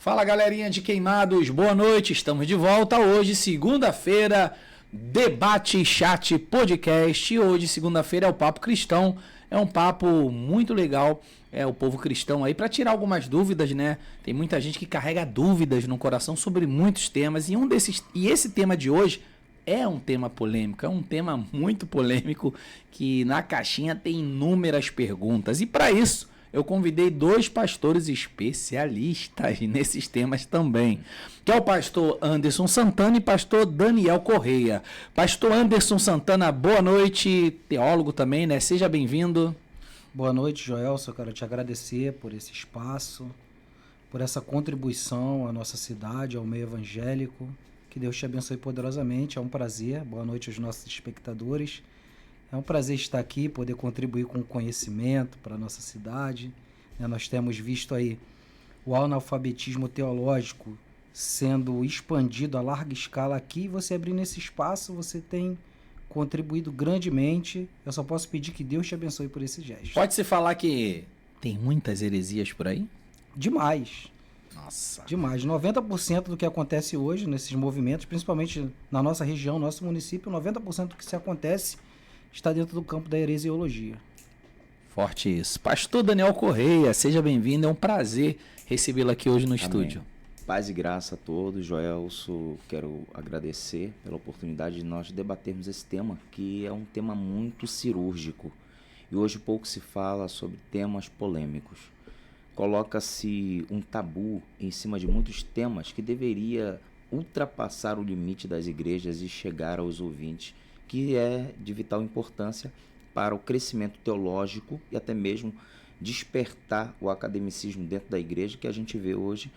Fala, galerinha de Queimados, boa noite, estamos de volta hoje, segunda-feira, Debate Chat Podcast. E hoje, segunda-feira, é o Papo Cristão, é um papo muito legal, o povo cristão aí, para tirar algumas dúvidas, né? Tem muita gente que carrega dúvidas no coração sobre muitos temas, e esse tema de hoje é um tema polêmico, é um tema muito polêmico, que na caixinha tem inúmeras perguntas, e para isso eu convidei dois pastores especialistas nesses temas também, que é o pastor Anderson Santana e pastor Daniel Correia. Pastor Anderson Santana, boa noite, teólogo também, né? Seja bem-vindo. Boa noite, Joelson. Eu quero te agradecer por esse espaço, por essa contribuição à nossa cidade, ao meio evangélico. Que Deus te abençoe poderosamente, é um prazer. Boa noite aos nossos espectadores. É um prazer estar aqui, poder contribuir com o conhecimento para a nossa cidade. Nós temos visto aí o analfabetismo teológico sendo expandido a larga escala aqui. Você abrindo esse espaço, você tem contribuído grandemente. Eu só posso pedir que Deus te abençoe por esse gesto. Pode-se falar que tem muitas heresias por aí? Demais. Nossa. Demais. 90% do que acontece hoje nesses movimentos, principalmente na nossa região, nosso município, 90% do que se acontece está dentro do campo da heresiologia. Forte isso. Pastor Daniel Correia, seja bem-vindo. É um prazer recebê-lo aqui hoje no estúdio. Paz e graça a todos. Joelson, quero agradecer pela oportunidade de nós debatermos esse tema, que é um tema muito cirúrgico. E hoje pouco se fala sobre temas polêmicos. Coloca-se um tabu em cima de muitos temas que deveria ultrapassar o limite das igrejas e chegar aos ouvintes, que é de vital importância para o crescimento teológico e até mesmo despertar o academicismo dentro da igreja, que a gente vê hoje,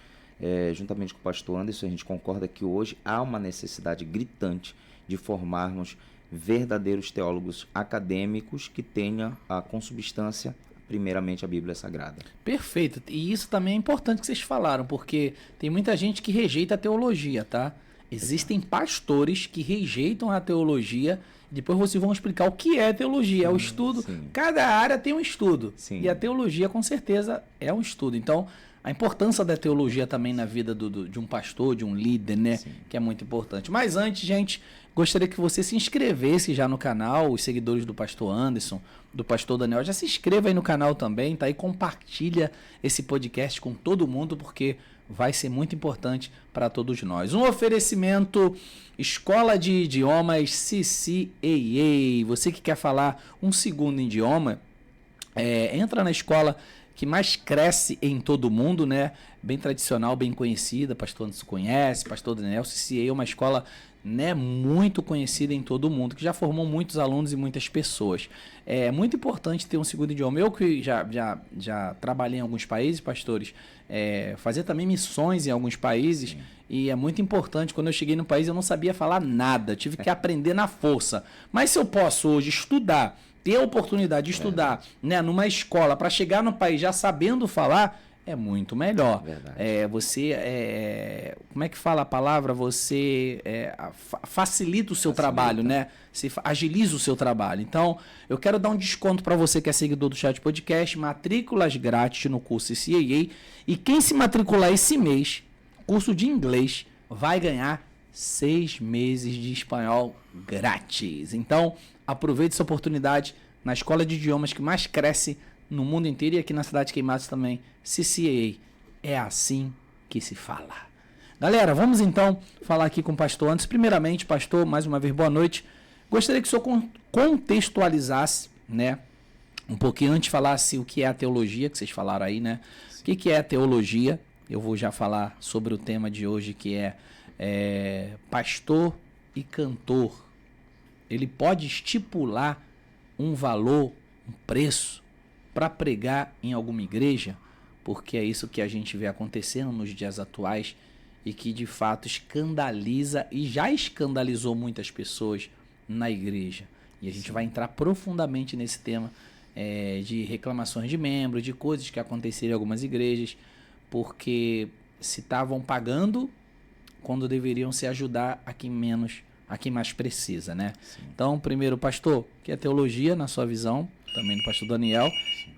juntamente com o pastor Anderson, a gente concorda que hoje há uma necessidade gritante de formarmos verdadeiros teólogos acadêmicos que tenham a consubstância, primeiramente, a Bíblia Sagrada. Perfeito. E isso também é importante que vocês falaram, porque tem muita gente que rejeita a teologia, tá? Existem pastores que rejeitam a teologia. Depois vocês vão explicar o que é teologia. É o estudo. Sim. Cada área tem um estudo. Sim. E a teologia, com certeza, é um estudo. Então, a importância da teologia também na vida de um pastor, de um líder, né? Sim. Que é muito importante. Mas antes, gente, gostaria que você se inscrevesse já no canal. Os seguidores do pastor Anderson, do pastor Daniel, já se inscreva aí no canal também, tá? E compartilha esse podcast com todo mundo, porque vai ser muito importante para todos nós. Um oferecimento Escola de Idiomas CCAA. Você que quer falar um segundo idioma, entra na escola que mais cresce em todo mundo, né? Bem tradicional, bem conhecida. Pastor Anderson conhece, pastor Daniel. CCAA é uma escola, né, muito conhecida em todo mundo, que já formou muitos alunos e muitas pessoas. É muito importante ter um segundo idioma. Eu que já trabalhei em alguns países, pastores, fazer também missões em alguns países. Sim. E é muito importante. Quando eu cheguei no país, eu não sabia falar nada, tive que aprender na força. Mas se eu posso hoje estudar, ter a oportunidade de estudar, né, numa escola, para chegar no país já sabendo falar, é muito melhor. Como é que fala a palavra? Você facilita o seu trabalho, né? Você agiliza o seu trabalho. Então, eu quero dar um desconto para você que é seguidor do Chat Podcast, matrículas grátis no curso CCAA. E quem se matricular esse mês, curso de inglês, vai ganhar 6 meses de espanhol grátis. Então, aproveite essa oportunidade na escola de idiomas que mais cresce no mundo inteiro e aqui na cidade de Queimados também, CCAA. É assim que se fala. Galera, vamos então falar aqui com o pastor Anderson. Primeiramente, pastor, mais uma vez, boa noite. Gostaria que o senhor contextualizasse, né, um pouquinho antes, falasse o que é a teologia, que vocês falaram aí, né? Sim. O que é a teologia? Eu vou já falar sobre o tema de hoje, que é pastor e cantor. Ele pode estipular um valor, um preço, para pregar em alguma igreja, porque é isso que a gente vê acontecendo nos dias atuais e que de fato escandaliza e já escandalizou muitas pessoas na igreja. E a gente vai entrar profundamente nesse tema de reclamações de membros, de coisas que aconteceram em algumas igrejas, porque se estavam pagando quando deveriam se ajudar a quem mais precisa, né? Sim. Então, primeiro, pastor, que é teologia na sua visão, também do pastor Daniel,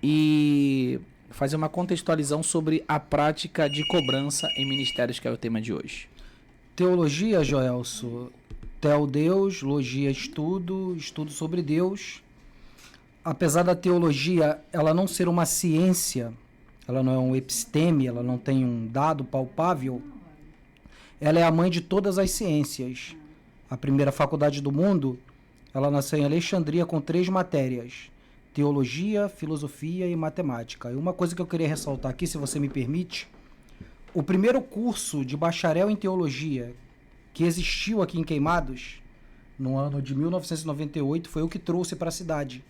e fazer uma contextualização sobre a prática de cobrança em ministérios, que é o tema de hoje. Teologia, Joelso, Teo Deus, logia estudo, estudo sobre Deus. Apesar da teologia ela não ser uma ciência, ela não é um episteme, ela não tem um dado palpável, ela é a mãe de todas as ciências. A primeira faculdade do mundo, ela nasceu em Alexandria com 3 matérias: teologia, filosofia e matemática. E uma coisa que eu queria ressaltar aqui, se você me permite, o primeiro curso de bacharel em teologia que existiu aqui em Queimados, no ano de 1998, foi o que trouxe para a cidade.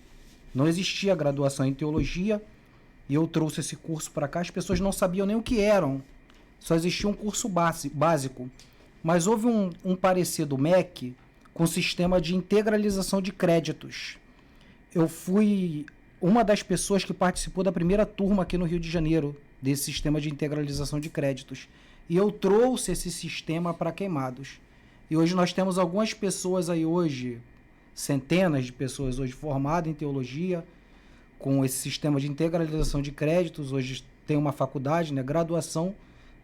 Não existia graduação em teologia e eu trouxe esse curso para cá. As pessoas não sabiam nem o que eram, só existia um curso básico. Mas houve um parecer do MEC com sistema de integralização de créditos. Eu fui uma das pessoas que participou da primeira turma aqui no Rio de Janeiro, desse sistema de integralização de créditos. E eu trouxe esse sistema para Queimados. E hoje nós temos algumas pessoas aí hoje, centenas de pessoas hoje formadas em teologia, com esse sistema de integralização de créditos. Hoje tem uma faculdade, né, graduação,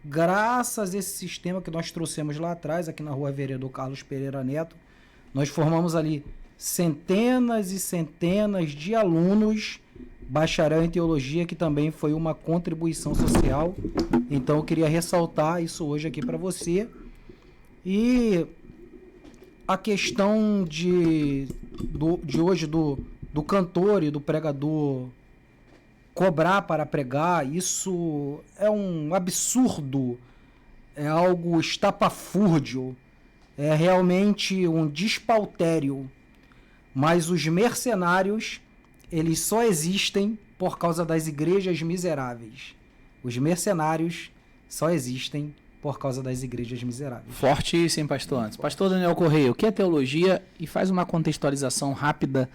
graças a esse sistema que nós trouxemos lá atrás, aqui na rua Vereador Carlos Pereira Neto. Nós formamos ali centenas e centenas de alunos bacharel em teologia, que também foi uma contribuição social. Então eu queria ressaltar isso hoje aqui para você. E a questão de hoje do cantor e do pregador cobrar para pregar, isso é um absurdo, é algo estapafúrdio, é realmente um despautério. Mas os mercenários, eles só existem por causa das igrejas miseráveis. Os mercenários só existem por causa das igrejas miseráveis. Fortíssimo, pastor Anderson. Pastor Daniel Correia, o que é teologia? E faz uma contextualização rápida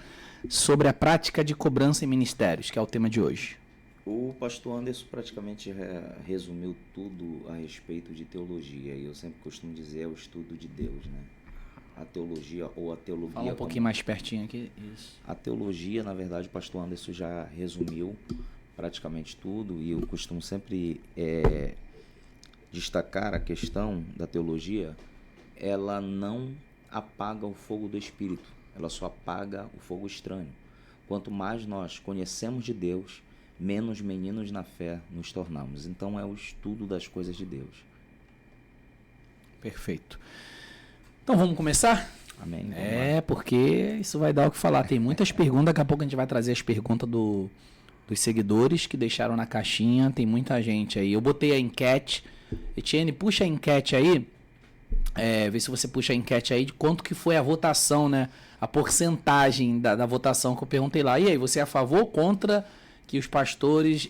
sobre a prática de cobrança em ministérios, que é o tema de hoje. O pastor Anderson praticamente resumiu tudo a respeito de teologia. E eu sempre costumo dizer, é o estudo de Deus, né? A teologia ou a teologia... Fala um pouquinho mais pertinho aqui. Isso. A teologia, na verdade, o pastor Anderson já resumiu praticamente tudo. E eu costumo sempre destacar a questão da teologia. Ela não apaga o fogo do Espírito. Ela só apaga o fogo estranho. Quanto mais nós conhecemos de Deus, menos meninos na fé nos tornamos. Então é o estudo das coisas de Deus. Perfeito. Então vamos começar? Amém. Vamos lá. Porque isso vai dar o que falar. Tem muitas perguntas, daqui a pouco a gente vai trazer as perguntas dos seguidores que deixaram na caixinha. Tem muita gente aí. Eu botei a enquete. Etienne, puxa a enquete aí. Vê se você puxa a enquete aí de quanto que foi a votação, né? A porcentagem da votação que eu perguntei lá. E aí, você é a favor ou contra que os pastores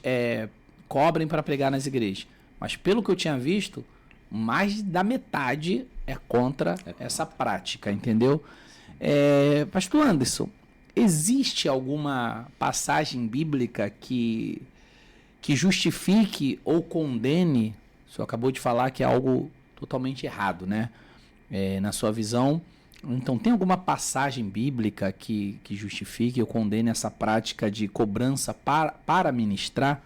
cobrem para pregar nas igrejas? Mas pelo que eu tinha visto, mais da metade é contra essa prática, entendeu? Pastor Anderson, existe alguma passagem bíblica que justifique ou condene? O senhor acabou de falar que é algo totalmente errado, né? Na sua visão. Então, tem alguma passagem bíblica que justifique ou condene essa prática de cobrança para ministrar?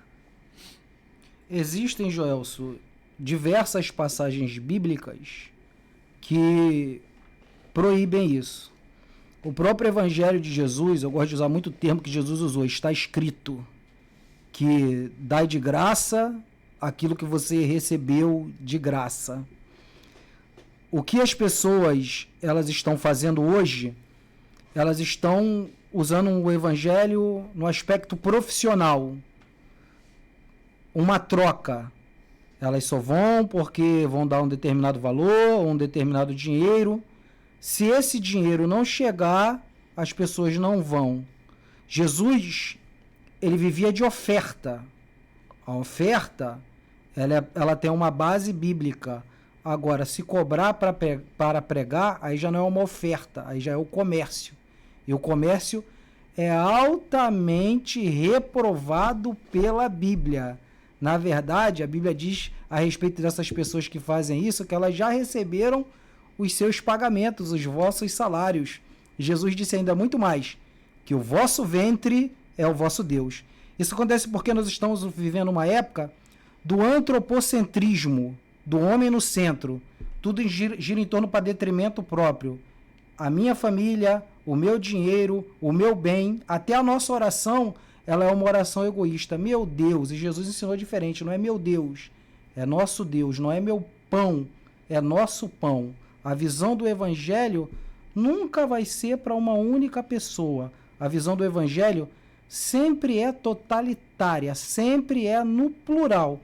Existem, Joelso, diversas passagens bíblicas que proíbem isso. O próprio Evangelho de Jesus, eu gosto de usar muito o termo que Jesus usou, está escrito que dai de graça aquilo que você recebeu de graça. O que as pessoas elas estão fazendo hoje, elas estão usando o evangelho no aspecto profissional. Uma troca. Elas só vão porque vão dar um determinado valor, um determinado dinheiro. Se esse dinheiro não chegar, as pessoas não vão. Jesus, ele vivia de oferta. A oferta, ela tem uma base bíblica. Agora, se cobrar para pregar, aí já não é uma oferta, aí já é o comércio. E o comércio é altamente reprovado pela Bíblia. Na verdade, a Bíblia diz a respeito dessas pessoas que fazem isso, que elas já receberam os seus pagamentos, os vossos salários. E Jesus disse ainda muito mais, que o vosso ventre é o vosso Deus. Isso acontece porque nós estamos vivendo uma época do antropocentrismo, do homem no centro. Tudo gira em torno para detrimento próprio. A minha família, o meu dinheiro, o meu bem, até a nossa oração, ela é uma oração egoísta. Meu Deus, e Jesus ensinou diferente, não é meu Deus, é nosso Deus, não é meu pão, é nosso pão. A visão do evangelho nunca vai ser para uma única pessoa. A visão do evangelho sempre é totalitária, sempre é no plural.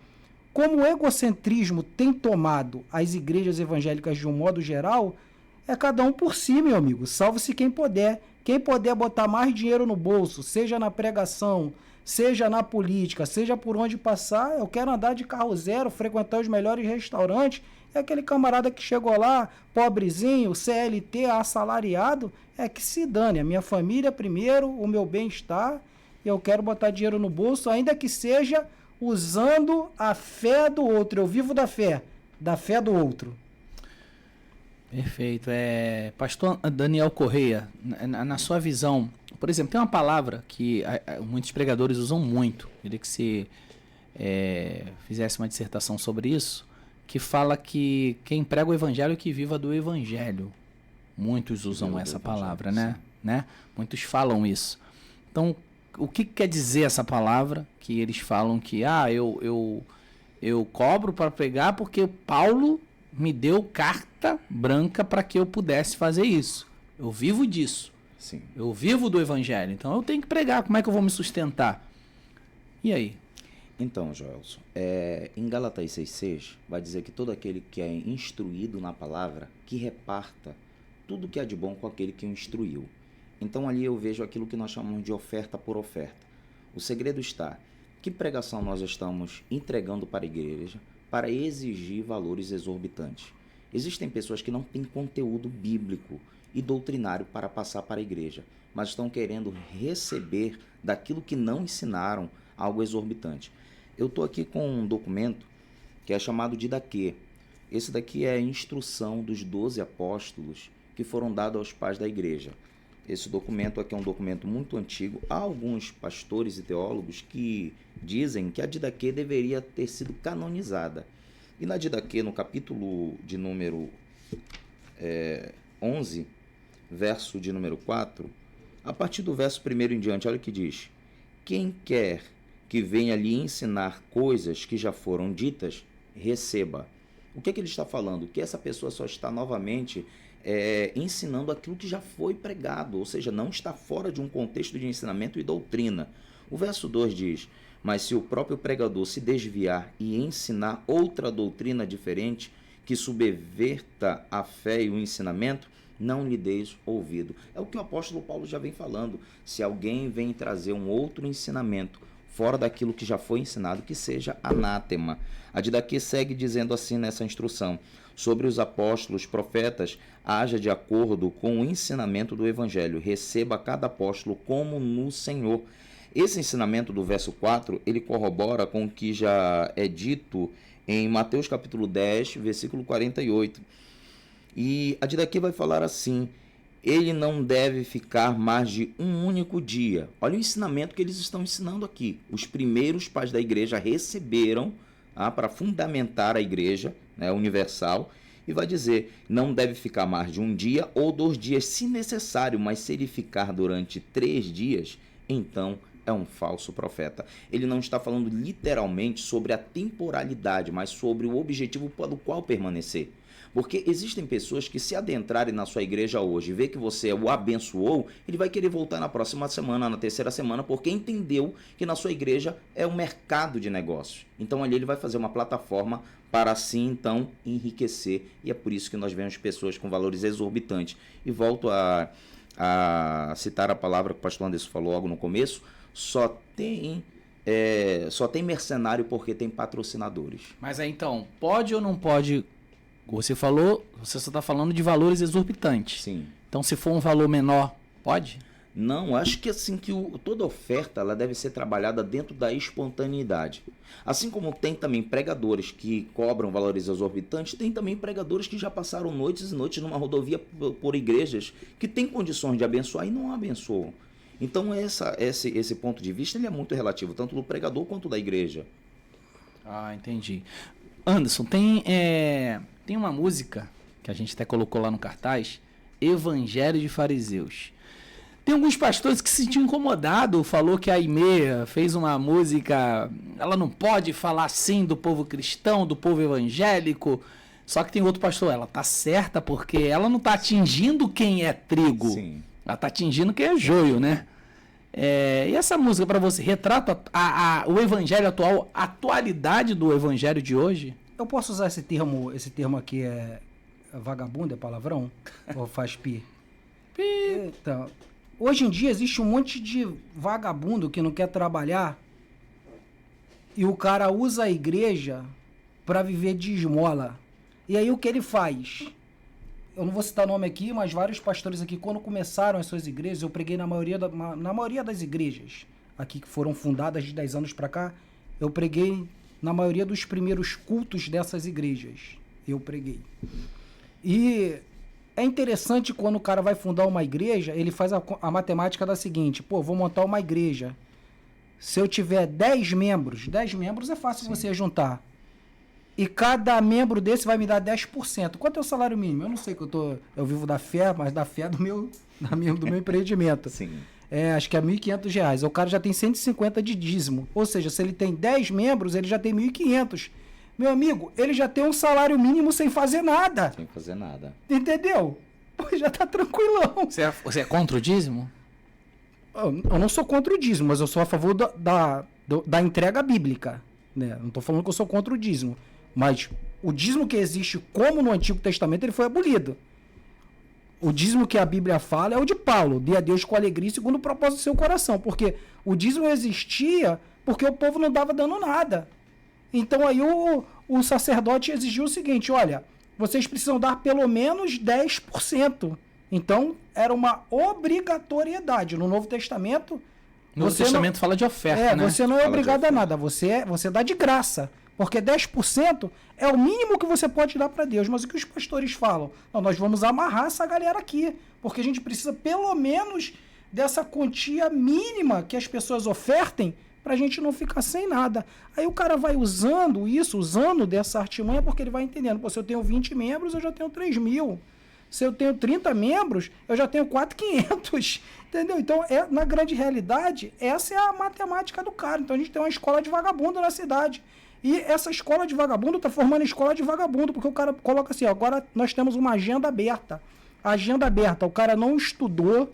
Como o egocentrismo tem tomado as igrejas evangélicas de um modo geral, é cada um por si, meu amigo. Salve-se quem puder. Quem puder botar mais dinheiro no bolso, seja na pregação, seja na política, seja por onde passar, eu quero andar de carro zero, frequentar os melhores restaurantes. É aquele camarada que chegou lá, pobrezinho, CLT, assalariado, é que se dane. A minha família primeiro, o meu bem-estar, e eu quero botar dinheiro no bolso, ainda que seja usando a fé do outro. Eu vivo da fé do outro. Perfeito. Pastor Daniel Correia, na sua visão, por exemplo, tem uma palavra que muitos pregadores usam muito, queria que você fizesse uma dissertação sobre isso, que fala que quem prega o evangelho é que viva do evangelho. Muitos usam essa palavra, né? Muitos falam isso. Então, o que quer dizer essa palavra? Que eles falam que eu cobro para pregar porque Paulo me deu carta branca para que eu pudesse fazer isso. Eu vivo disso. Sim. Eu vivo do evangelho. Então eu tenho que pregar. Como é que eu vou me sustentar? E aí? Então, Joelson, em Gálatas 6,6 vai dizer que todo aquele que é instruído na palavra, que reparta tudo que há de bom com aquele que o instruiu. Então ali eu vejo aquilo que nós chamamos de oferta por oferta. O segredo está, que pregação nós estamos entregando para a igreja para exigir valores exorbitantes. Existem pessoas que não têm conteúdo bíblico e doutrinário para passar para a igreja, mas estão querendo receber daquilo que não ensinaram algo exorbitante. Eu estou aqui com um documento que é chamado de Didaquê. Esse daqui é a instrução dos 12 apóstolos que foram dados aos pais da igreja. Esse documento aqui é um documento muito antigo. Há alguns pastores e teólogos que dizem que a Didaquê deveria ter sido canonizada. E na Didaquê, no capítulo de número 11, verso de número 4, a partir do verso 1 em diante, olha o que diz: quem quer que venha lhe ensinar coisas que já foram ditas, receba. O que ele está falando? Que essa pessoa só está novamente ensinando aquilo que já foi pregado, ou seja, não está fora de um contexto de ensinamento e doutrina. O verso 2 diz: mas se o próprio pregador se desviar e ensinar outra doutrina diferente, que subverta a fé e o ensinamento, não lhe deis ouvido. É o que o apóstolo Paulo já vem falando. Se alguém vem trazer um outro ensinamento fora daquilo que já foi ensinado, que seja anátema. A Didaquê segue dizendo assim nessa instrução: sobre os apóstolos, profetas, haja de acordo com o ensinamento do evangelho, receba cada apóstolo como no Senhor. Esse ensinamento do verso 4, ele corrobora com o que já é dito em Mateus capítulo 10, versículo 48. E a Didaquê vai falar assim: ele não deve ficar mais de um único dia. Olha o ensinamento que eles estão ensinando aqui. Os primeiros pais da igreja receberam para fundamentar a igreja universal, e vai dizer: não deve ficar mais de um dia ou 2 dias, se necessário, mas se ele ficar durante 3 dias, então é um falso profeta. Ele não está falando literalmente sobre a temporalidade, mas sobre o objetivo pelo qual permanecer. Porque existem pessoas que, se adentrarem na sua igreja hoje e ver que você o abençoou, ele vai querer voltar na próxima semana, na terceira semana, porque entendeu que na sua igreja é um mercado de negócios. Então ali ele vai fazer uma plataforma para assim então enriquecer, e é por isso que nós vemos pessoas com valores exorbitantes. E volto a citar a palavra que o pastor Anderson falou logo no começo: só tem mercenário porque tem patrocinadores. Mas aí então, pode ou não pode? Você falou, você só está falando de valores exorbitantes. Sim. Então, se for um valor menor, pode? Não, acho que assim que toda oferta ela deve ser trabalhada dentro da espontaneidade. Assim como tem também pregadores que cobram valores exorbitantes, tem também pregadores que já passaram noites e noites numa rodovia por igrejas que têm condições de abençoar e não abençoam. Então esse ponto de vista ele é muito relativo, tanto do pregador quanto da igreja. Ah, entendi. Anderson, tem uma música que a gente até colocou lá no cartaz, Evangelho de Fariseus. Tem alguns pastores que se sentiam incomodados, falou que a Aimee fez uma música, ela não pode falar assim do povo cristão, do povo evangélico. Só que tem outro pastor, ela tá certa porque ela não tá atingindo quem é trigo. Sim. Ela tá atingindo quem é joio, né? E essa música para você retrata o evangelho atual, a atualidade do evangelho de hoje? Eu posso usar esse termo aqui, vagabundo, é palavrão? Ou faz pi? Então, hoje em dia existe um monte de vagabundo que não quer trabalhar e o cara usa a igreja para viver de esmola. E aí o que ele faz? Eu não vou citar nome aqui, mas vários pastores aqui, quando começaram as suas igrejas, eu preguei na maioria das igrejas aqui que foram fundadas de 10 anos para cá, eu preguei na maioria dos primeiros cultos dessas igrejas. Eu preguei. E é interessante quando o cara vai fundar uma igreja, ele faz a matemática da seguinte, vou montar uma igreja. Se eu tiver 10 membros é fácil você juntar. E cada membro desse vai me dar 10%. Quanto é o salário mínimo? Eu não sei, eu vivo da fé, mas da fé do meu empreendimento. Sim. Acho que é R$1.500. O cara já tem 150 de dízimo. Ou seja, se ele tem 10 membros, ele já tem 1.500. Meu amigo, ele já tem um salário mínimo sem fazer nada. Sem fazer nada. Entendeu? Já tá tranquilão. Você é contra o dízimo? Eu não sou contra o dízimo, mas eu sou a favor da entrega bíblica. Né? Não estou falando que eu sou contra o dízimo. Mas o dízimo que existe como no Antigo Testamento, ele foi abolido. O dízimo que a Bíblia fala é o de Paulo. Dê a Deus com alegria segundo o propósito do seu coração. Porque o dízimo existia porque o povo não estava dando nada. Então aí o sacerdote exigiu o seguinte, olha, vocês precisam dar pelo menos 10%. Então era uma obrigatoriedade. No Novo Testamento... No Novo Testamento fala de oferta, né? Você não é obrigado a nada. Você dá de graça. Porque 10% é o mínimo que você pode dar para Deus. Mas o que os pastores falam? Não, nós vamos amarrar essa galera aqui. Porque a gente precisa pelo menos dessa quantia mínima que as pessoas ofertem para a gente não ficar sem nada. Aí o cara vai usando dessa artimanha, porque ele vai entendendo. Se eu tenho 20 membros, eu já tenho 3.000. Se eu tenho 30 membros, eu já tenho 4.500. Entendeu? Então, na grande realidade, essa é a matemática do cara. Então, a gente tem uma escola de vagabundo na cidade. E essa escola de vagabundo está formando escola de vagabundo, porque o cara coloca assim, agora nós temos uma agenda aberta. Agenda aberta, o cara não estudou,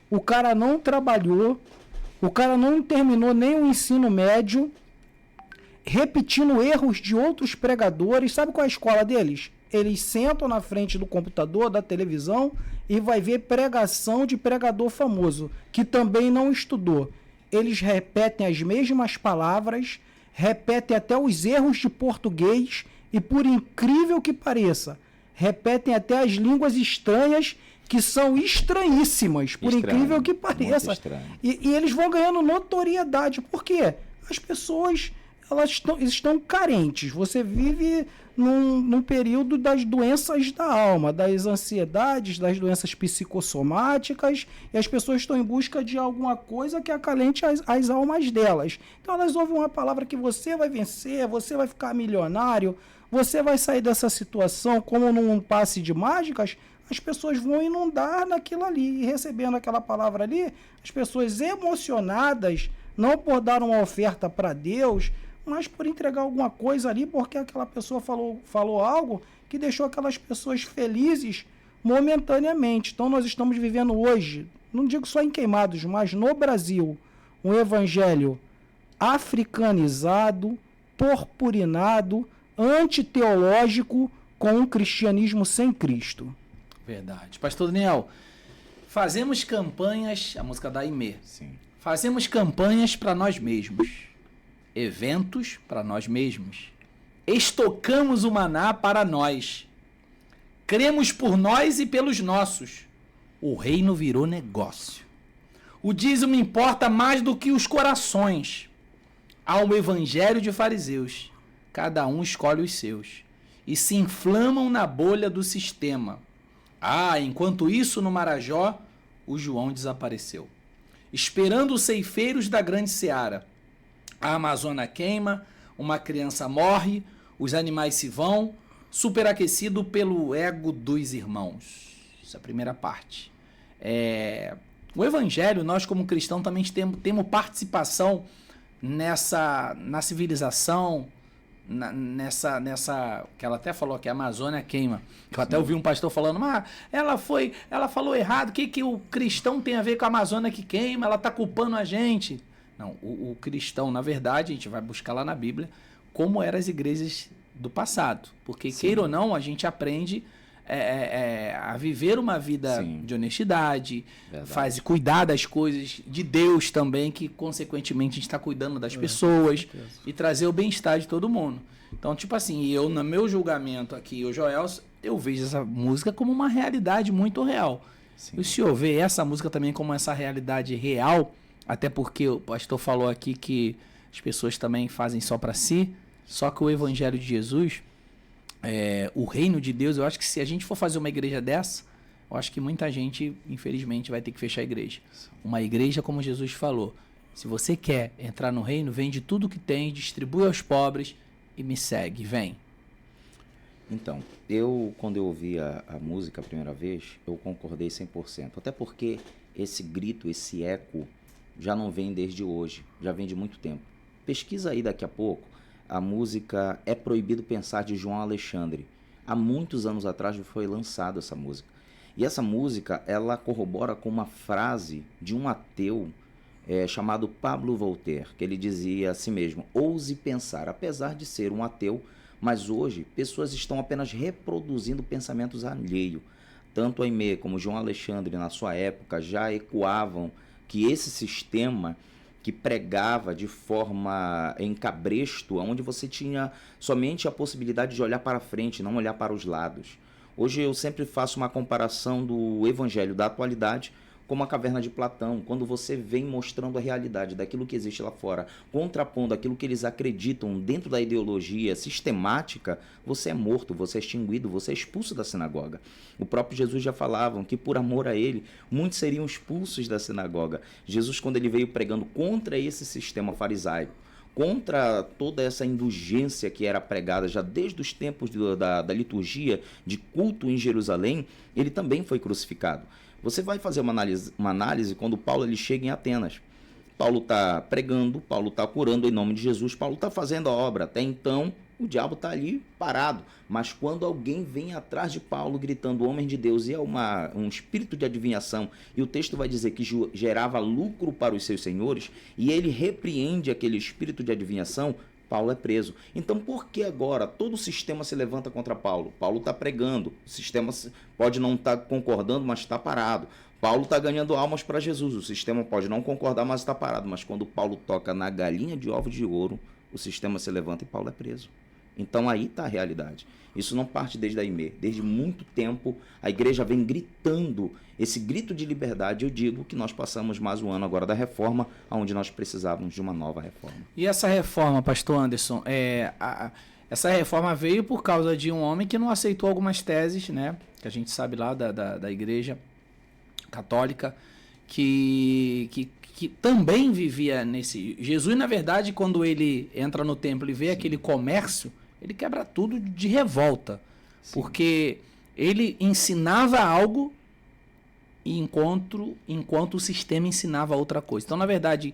o cara não trabalhou, o cara não terminou nem o ensino médio, repetindo erros de outros pregadores. Sabe qual é a escola deles? Eles sentam na frente do computador, da televisão, e vai ver pregação de pregador famoso, que também não estudou. Eles repetem as mesmas palavras, repetem até os erros de português e, por incrível que pareça, repetem até as línguas estranhas que são estranhíssimas, por incrível que pareça. E eles vão ganhando notoriedade. Por quê? As pessoas estão carentes. Você vive num período das doenças da alma, das ansiedades, das doenças psicossomáticas, e as pessoas estão em busca de alguma coisa que acalente as almas delas. Então elas ouvem uma palavra que você vai vencer, você vai ficar milionário, você vai sair dessa situação como num passe de mágicas. As pessoas vão inundar naquilo ali, e recebendo aquela palavra ali, as pessoas emocionadas, não por dar uma oferta para Deus, mas por entregar alguma coisa ali, porque aquela pessoa falou algo que deixou aquelas pessoas felizes momentaneamente. Então nós estamos vivendo hoje, não digo só em Queimados, mas no Brasil, um evangelho africanizado, purpurinado, antiteológico, com um cristianismo sem Cristo. Verdade. Pastor Daniel, fazemos campanhas, a música da Aimee. Sim. Fazemos campanhas para nós mesmos. Eventos para nós mesmos. Estocamos o maná para nós. Cremos por nós e pelos nossos. O reino virou negócio. O dízimo importa mais do que os corações. Há um evangelho de fariseus. Cada um escolhe os seus. E se inflamam na bolha do sistema. Enquanto isso, no Marajó, o João desapareceu. esperando os ceifeiros da grande seara. A Amazônia queima, uma criança morre, os animais se vão, superaquecido pelo ego dos irmãos. Essa é a primeira parte. O Evangelho, nós como cristãos também temos participação na civilização, nessa que ela até falou que a Amazônia queima. Eu até ouvi um pastor falando, ela falou errado, o que o cristão tem a ver com a Amazônia que queima? Ela está culpando a gente. Não, o cristão, na verdade, a gente vai buscar lá na Bíblia como eram as igrejas do passado. Porque, queira ou não, a gente aprende a viver uma vida de honestidade, cuidar das coisas de Deus também, que consequentemente a gente está cuidando das pessoas e trazer o bem-estar de todo mundo. Então, tipo assim, eu no meu julgamento aqui, o Joel, eu vejo essa música como uma realidade muito real. E o senhor vê essa música também como essa realidade real, até porque o pastor falou aqui que as pessoas também fazem só para si, só que o Evangelho de Jesus... o reino de Deus, eu acho que se a gente for fazer uma igreja dessa, eu acho que muita gente, infelizmente, vai ter que fechar a igreja. Uma igreja, como Jesus falou, se você quer entrar no reino, vende tudo que tem, distribui aos pobres e me segue, vem. Então, quando eu ouvi a música a primeira vez, eu concordei 100%. Até porque esse grito, esse eco, já não vem desde hoje, já vem de muito tempo. Pesquisa aí daqui a pouco. A música É Proibido Pensar, de João Alexandre. Há muitos anos atrás foi lançada essa música. E essa música, ela corrobora com uma frase de um ateu chamado Pablo Voltaire, que ele dizia a si mesmo: ouse pensar, apesar de ser um ateu, mas hoje pessoas estão apenas reproduzindo pensamentos alheios. Tanto Aimé como João Alexandre, na sua época, já ecoavam que esse sistema que pregava de forma em cabresto, onde você tinha somente a possibilidade de olhar para frente, não olhar para os lados. Hoje eu sempre faço uma comparação do evangelho da atualidade como a caverna de Platão, quando você vem mostrando a realidade daquilo que existe lá fora, contrapondo aquilo que eles acreditam dentro da ideologia sistemática, você é morto, você é extinguido, você é expulso da sinagoga. O próprio Jesus já falava que por amor a ele, muitos seriam expulsos da sinagoga. Jesus, quando ele veio pregando contra esse sistema farisaico, contra toda essa indulgência que era pregada já desde os tempos da liturgia de culto em Jerusalém, ele também foi crucificado. Você vai fazer uma análise quando Paulo ele chega em Atenas. Paulo está pregando, Paulo está curando em nome de Jesus, Paulo está fazendo a obra. Até então, o diabo está ali parado. Mas quando alguém vem atrás de Paulo gritando homem de Deus, e é um espírito de adivinhação, e o texto vai dizer que gerava lucro para os seus senhores, e ele repreende aquele espírito de adivinhação, Paulo é preso. Então, por que agora todo o sistema se levanta contra Paulo? Paulo está pregando, o sistema pode não estar concordando, mas está parado. Paulo está ganhando almas para Jesus, o sistema pode não concordar, mas está parado. Mas quando Paulo toca na galinha de ovos de ouro, o sistema se levanta e Paulo é preso. Então aí está a realidade. Isso não parte desde a Aimé. Desde muito tempo a igreja vem gritando esse grito de liberdade. Eu digo que nós passamos mais um ano agora da reforma, onde nós precisávamos de uma nova reforma. E essa reforma, pastor Anderson, essa reforma veio por causa de um homem que não aceitou algumas teses, né, que a gente sabe lá da igreja católica, que também vivia nesse... Jesus, na verdade, quando ele entra no templo e vê aquele comércio, ele quebra tudo de revolta. Sim. Porque ele ensinava algo enquanto o sistema ensinava outra coisa. Então, na verdade,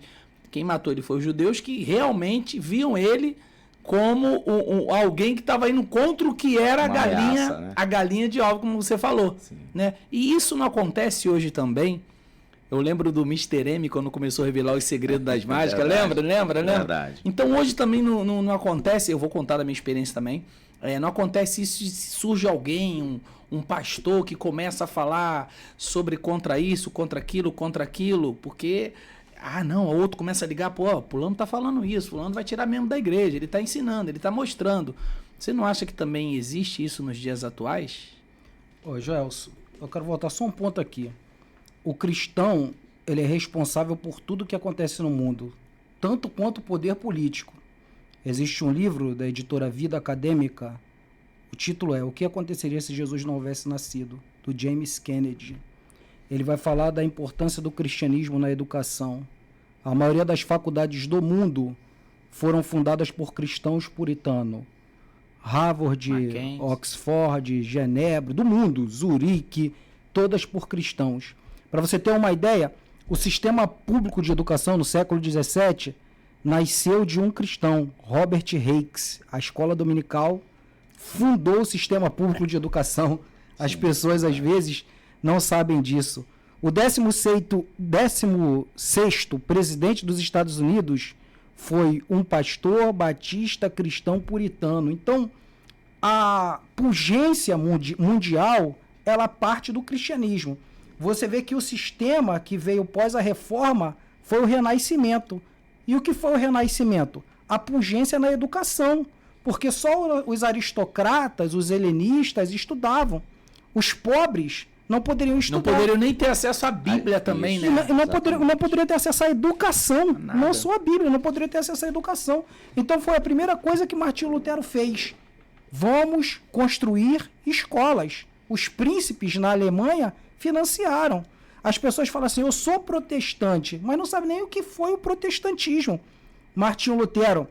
quem matou ele foi os judeus, que realmente viam ele como alguém que estava indo contra o que era a galinha de ovo, como você falou. Né? E isso não acontece hoje também. Eu lembro do Mr. M, quando começou a revelar os segredos das mágicas. Lembra? Verdade. Então hoje também não acontece, eu vou contar da minha experiência também, não acontece isso de surge alguém, um pastor que começa a falar sobre contra isso, contra aquilo, porque... o outro começa a ligar, fulano tá falando isso, fulano vai tirar mesmo da igreja, ele tá ensinando, ele tá mostrando. Você não acha que também existe isso nos dias atuais? Ô, Joelson, eu quero voltar só um ponto aqui. O cristão, ele é responsável por tudo que acontece no mundo, tanto quanto o poder político. Existe um livro da editora Vida Acadêmica, o título é O que aconteceria se Jesus não houvesse nascido, do James Kennedy. ele vai falar da importância do cristianismo na educação. A maioria das faculdades do mundo foram fundadas por cristãos puritanos. Harvard, Mackenzie, Oxford, Genebra, do mundo, Zurique, todas por cristãos. Para você ter uma ideia, o sistema público de educação no século XVII nasceu de um cristão, Robert Hakes. A escola dominical fundou o sistema público de educação. As pessoas, às vezes, não sabem disso. O 16º presidente dos Estados Unidos foi um pastor batista cristão puritano. Então, a pungência mundial, ela parte do cristianismo. Você vê que o sistema que veio pós a reforma foi o Renascimento. E o que foi o Renascimento? A pungência na educação, porque só os aristocratas, os helenistas estudavam. Os pobres não poderiam estudar. Não poderiam nem ter acesso à Bíblia também, né? Não poderiam ter acesso à educação. Nada. Não só a Bíblia, não poderiam ter acesso à educação. Então foi a primeira coisa que Martinho Lutero fez. Vamos construir escolas. Os príncipes na Alemanha financiaram. As pessoas falam assim, eu sou protestante, mas não sabem nem o que foi o protestantismo. Martinho Lutero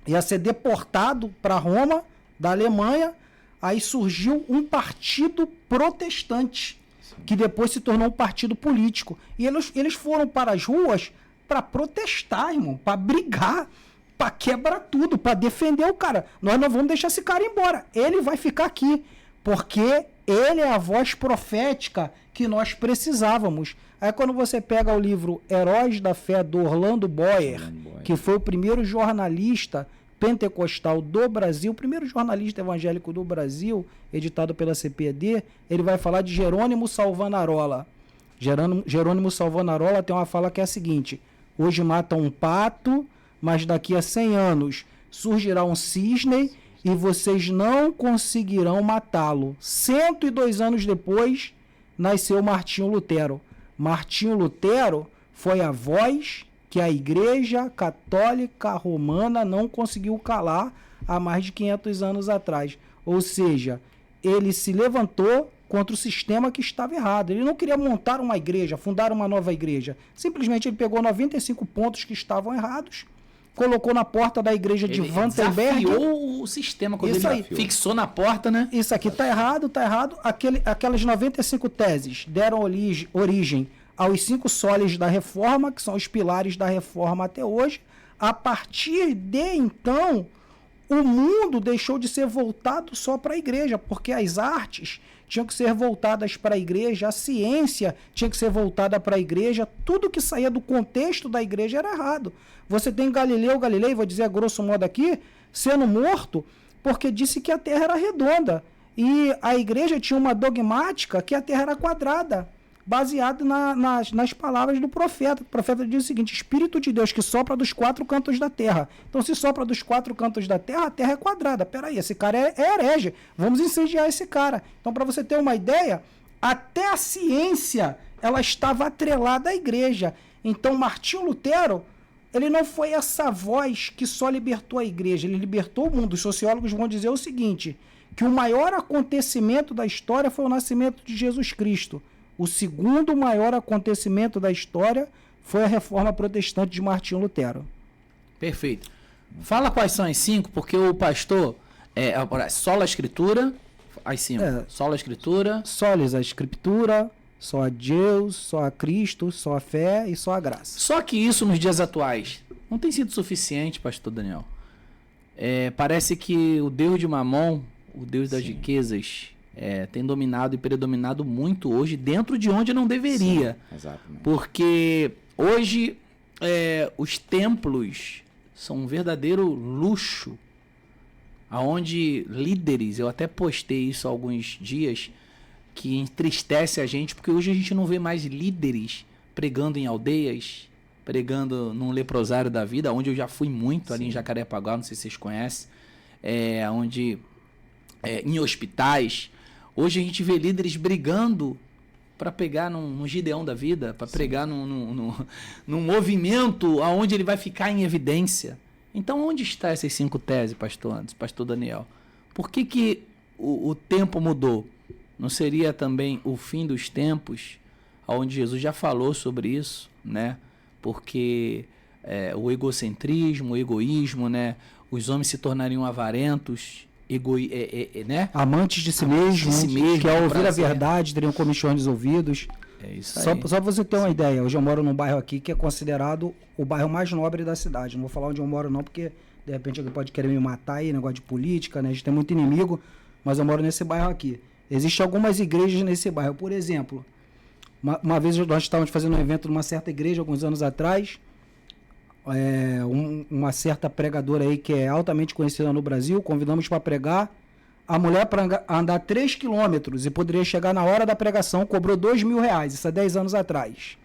ia ser deportado para Roma, da Alemanha. Aí surgiu um partido protestante, que depois se tornou um partido político. E eles foram para as ruas para protestar, irmão, para brigar, para quebrar tudo, para defender o cara. Nós não vamos deixar esse cara embora. Ele vai ficar aqui, porque ele é a voz profética que nós precisávamos. Aí quando você pega o livro Heróis da Fé, do Orlando Boyer, que foi o primeiro jornalista pentecostal do Brasil, o primeiro jornalista evangélico do Brasil, editado pela CPD, ele vai falar de Jerônimo Salvanarola. Jerônimo Salvanarola tem uma fala que é a seguinte: hoje matam um pato, mas daqui a 100 anos surgirá um cisne e vocês não conseguirão matá-lo. 102 anos depois, nasceu Martinho Lutero. Martinho Lutero foi a voz que a Igreja Católica Romana não conseguiu calar há mais de 500 anos atrás. Ou seja, ele se levantou contra o sistema que estava errado. Ele não queria montar uma igreja, fundar uma nova igreja. Simplesmente ele pegou 95 pontos que estavam errados, colocou na porta da igreja de Wittenberg. Desafiou o sistema quando ele fixou na porta, né? Isso aqui tá errado, tá errado. Aquelas 95 teses deram origem aos 5 soles da reforma, que são os pilares da reforma até hoje. A partir de então, o mundo deixou de ser voltado só para a igreja, porque as artes tinham que ser voltadas para a igreja, a ciência tinha que ser voltada para a igreja, tudo que saía do contexto da igreja era errado. Você tem Galilei, vou dizer a grosso modo aqui, sendo morto porque disse que a Terra era redonda. E a igreja tinha uma dogmática que a Terra era quadrada, baseado nas palavras do profeta. O profeta diz o seguinte: Espírito de Deus que sopra dos 4 cantos da terra. Então, se sopra dos 4 cantos da terra, a terra é quadrada. Peraí, esse cara é herege. Vamos incendiar esse cara. Então, para você ter uma ideia, até a ciência ela estava atrelada à igreja. Então, Martinho Lutero, ele não foi essa voz que só libertou a igreja, ele libertou o mundo. Os sociólogos vão dizer o seguinte, que o maior acontecimento da história foi o nascimento de Jesus Cristo. O segundo maior acontecimento da história foi a reforma protestante de Martinho Lutero. Perfeito. Fala quais são as 5, porque o pastor sola a escritura, as 5. Sola a escritura. Solis a escritura, só a Deus, só a Cristo, só a fé e só a graça. Só que isso nos dias atuais não tem sido suficiente, pastor Daniel. Parece que o Deus de Mamon, o Deus das riquezas, tem dominado e predominado muito hoje dentro de onde não deveria. Sim, exatamente. Porque hoje os templos são um verdadeiro luxo, aonde líderes, eu até postei isso há alguns dias, que entristece a gente, porque hoje a gente não vê mais líderes pregando em aldeias, pregando num leprosário da vida, onde eu já fui muito, ali em Jacarepaguá, não sei se vocês conhecem, em hospitais. Hoje a gente vê líderes brigando para pegar num Gideão da vida, para pregar num movimento aonde ele vai ficar em evidência. Então, onde está essas 5 teses, pastor Anderson, pastor Daniel? Por que o tempo mudou? Não seria também o fim dos tempos, onde Jesus já falou sobre isso, né? Porque o egocentrismo, o egoísmo, né? Os homens se tornariam avarentos, né? Amantes de si mesmos, que ao ouvir a verdade teriam comichões nos ouvidos. É isso aí. Só pra você ter uma ideia, hoje eu moro num bairro aqui que é considerado o bairro mais nobre da cidade. Não vou falar onde eu moro não, porque de repente alguém pode querer me matar aí, negócio de política, né? A gente tem muito inimigo, mas eu moro nesse bairro aqui. Existem algumas igrejas nesse bairro. Por exemplo, uma vez nós estávamos fazendo um evento numa certa igreja, alguns anos atrás, uma certa pregadora aí que é altamente conhecida no Brasil, convidamos para pregar. A mulher, para andar 3 quilômetros e poderia chegar na hora da pregação, cobrou R$2.000, isso há 10 anos atrás.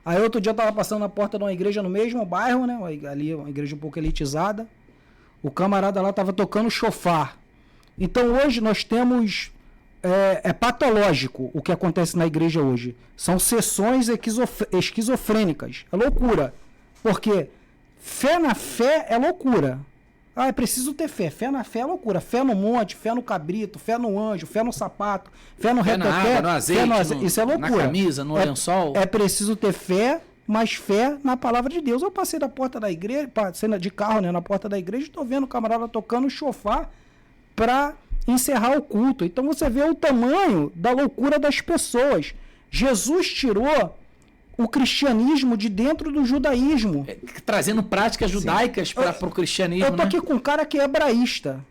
Aí outro dia eu estava passando na porta de uma igreja no mesmo bairro, né? Ali uma igreja um pouco elitizada. O camarada lá estava tocando chofar. Então hoje nós temos... É patológico o que acontece na igreja hoje. São sessões esquizofrênicas. É loucura. Porque fé na fé é loucura. É preciso ter fé. Fé na fé é loucura. Fé no monte, fé no cabrito, fé no anjo, fé no sapato, fé no reteté, na água, no azeite, isso é loucura. Na camisa, no lençol. É preciso ter fé, mas fé na palavra de Deus. Eu passei da porta da igreja, passei de carro, né, na porta da igreja, estou vendo o camarada tocando chofar para encerrar o culto. Então você vê o tamanho da loucura das pessoas. Jesus tirou o cristianismo de dentro do judaísmo. Trazendo práticas judaicas para o cristianismo. Eu tô aqui com um cara que é hebraísta.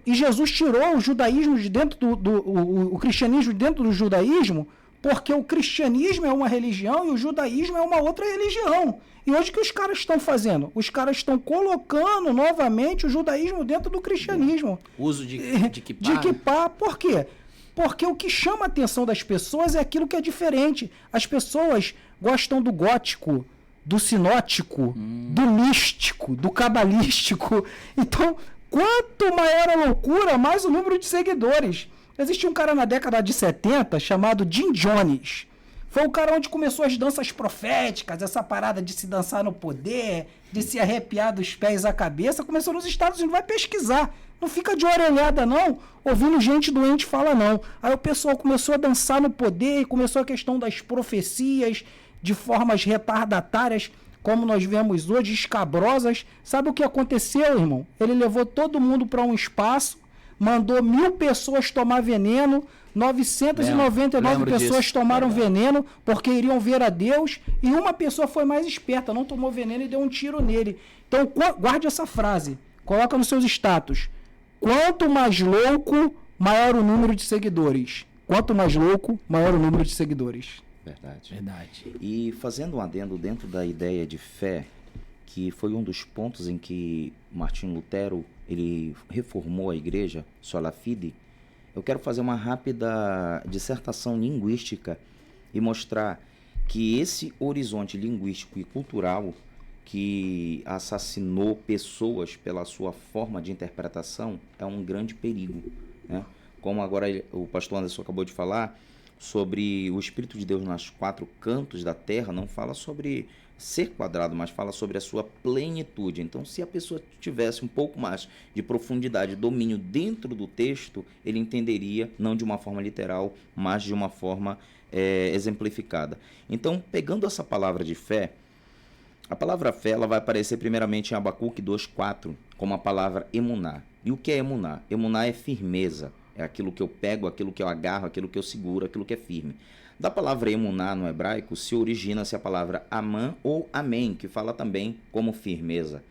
E Jesus tirou o judaísmo de dentro o cristianismo de dentro do judaísmo, porque o cristianismo é uma religião e o judaísmo é uma outra religião. E hoje o que os caras estão fazendo? Os caras estão colocando novamente o judaísmo dentro do cristianismo. Uso de kippah. De kippah. Por quê? Porque o que chama a atenção das pessoas é aquilo que é diferente. As pessoas gostam do gótico, do sinótico, do místico, do cabalístico. Então, quanto maior a loucura, mais o número de seguidores. Existia um cara na década de 70 chamado Jim Jones. Foi o cara onde começou as danças proféticas, essa parada de se dançar no poder, de se arrepiar dos pés à cabeça. Começou nos Estados Unidos, vai pesquisar. Não fica de orelhada, não, ouvindo gente doente falar, não. Aí o pessoal começou a dançar no poder, começou a questão das profecias de formas retardatárias, como nós vemos hoje, escabrosas. Sabe o que aconteceu, irmão? Ele levou todo mundo para um espaço, mandou 1.000 pessoas tomar veneno, 999 pessoas disso. Tomaram veneno porque iriam ver a Deus, e uma pessoa foi mais esperta, não tomou veneno e deu um tiro nele. Então, guarde essa frase, coloca nos seus status. Quanto mais louco, maior o número de seguidores. Quanto mais louco, maior o número de seguidores. Verdade. E fazendo um adendo dentro da ideia de fé, que foi um dos pontos em que Martinho Lutero ele reformou a igreja, Sola Fide, eu quero fazer uma rápida dissertação linguística e mostrar que esse horizonte linguístico e cultural que assassinou pessoas pela sua forma de interpretação é um grande perigo, né? Como agora o pastor Anderson acabou de falar sobre o Espírito de Deus nos 4 cantos da terra, não fala sobre ser quadrado, mas fala sobre a sua plenitude. Então, se a pessoa tivesse um pouco mais de profundidade, domínio dentro do texto, ele entenderia, não de uma forma literal, mas de uma forma exemplificada. Então, pegando essa palavra de fé, a palavra fé ela vai aparecer primeiramente em Abacuque 2,4 como a palavra emuná. E o que é emuná? Emuná é firmeza, é aquilo que eu pego, aquilo que eu agarro, aquilo que eu seguro, aquilo que é firme. Da palavra emuná no hebraico se origina-se a palavra amã ou amém, que fala também como firmeza.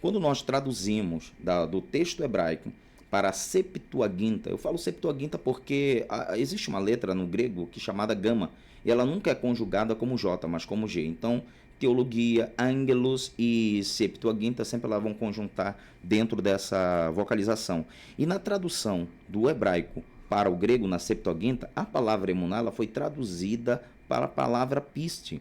Quando nós traduzimos do texto hebraico para a Septuaginta, eu falo Septuaginta porque existe uma letra no grego que é chamada gama, e ela nunca é conjugada como J, mas como G. Então, teologia, ângelos e Septuaginta sempre lá vão conjuntar dentro dessa vocalização. E na tradução do hebraico para o grego, na Septuaginta, a palavra emuná ela foi traduzida para a palavra piste.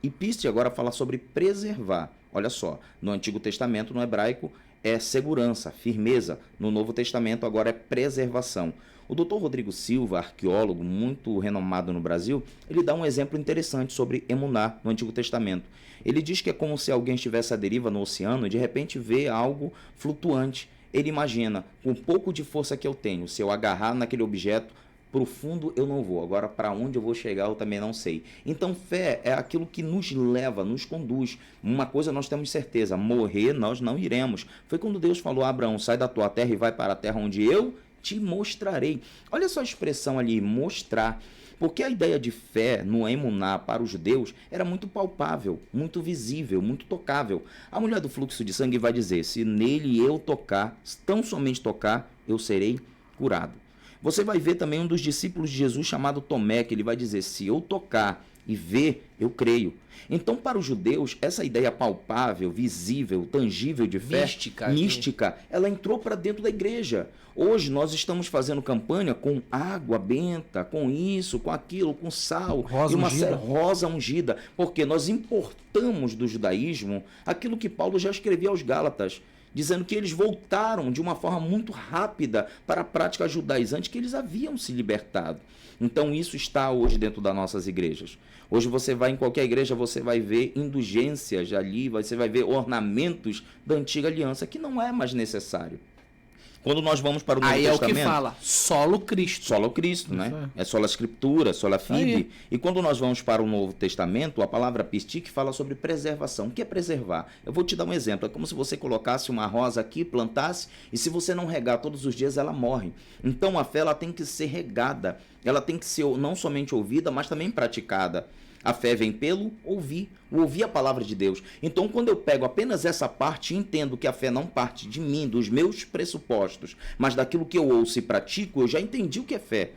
E piste agora fala sobre preservar. Olha só, no Antigo Testamento, no hebraico, é segurança, firmeza. No Novo Testamento, agora é preservação. O Dr. Rodrigo Silva, arqueólogo muito renomado no Brasil, ele dá um exemplo interessante sobre emuná no Antigo Testamento. Ele diz que é como se alguém estivesse à deriva no oceano e de repente vê algo flutuante. Ele imagina, com um pouco de força que eu tenho, se eu agarrar naquele objeto, profundo eu não vou. Agora, para onde eu vou chegar, eu também não sei. Então, fé é aquilo que nos leva, nos conduz. Uma coisa nós temos certeza, morrer nós não iremos. Foi quando Deus falou a Abraão, sai da tua terra e vai para a terra onde eu te mostrarei. Olha só a expressão ali, mostrar. Porque a ideia de fé no emuná para os judeus era muito palpável, muito visível, muito tocável. A mulher do fluxo de sangue vai dizer, se nele eu tocar, tão somente tocar, eu serei curado. Você vai ver também um dos discípulos de Jesus chamado Tomé, que ele vai dizer, se eu tocar e ver, eu creio. Então, para os judeus, essa ideia palpável, visível, tangível de fé, mística, ela entrou para dentro da igreja. Hoje nós estamos fazendo campanha com água benta, com isso, com aquilo, com sal, rosa e uma ungida. rosa ungida, porque nós importamos do judaísmo aquilo que Paulo já escrevia aos Gálatas, dizendo que eles voltaram de uma forma muito rápida para a prática judaizante que eles haviam se libertado. Então isso está hoje dentro das nossas igrejas. Hoje você vai em qualquer igreja, você vai ver indulgências ali, você vai ver ornamentos da antiga aliança, que não é mais necessário. Quando nós vamos para o Novo Testamento... Aí é o que fala, solo Cristo. Solo Cristo, né? É sola Escritura, sola Fide. E quando nós vamos para o Novo Testamento, a palavra pistique fala sobre preservação. O que é preservar? Eu vou te dar um exemplo. É como se você colocasse uma rosa aqui, plantasse, e se você não regar todos os dias, ela morre. Então a fé ela tem que ser regada. Ela tem que ser não somente ouvida, mas também praticada. A fé vem pelo ouvir a palavra de Deus. Então, quando eu pego apenas essa parte e entendo que a fé não parte de mim, dos meus pressupostos, mas daquilo que eu ouço e pratico, eu já entendi o que é fé.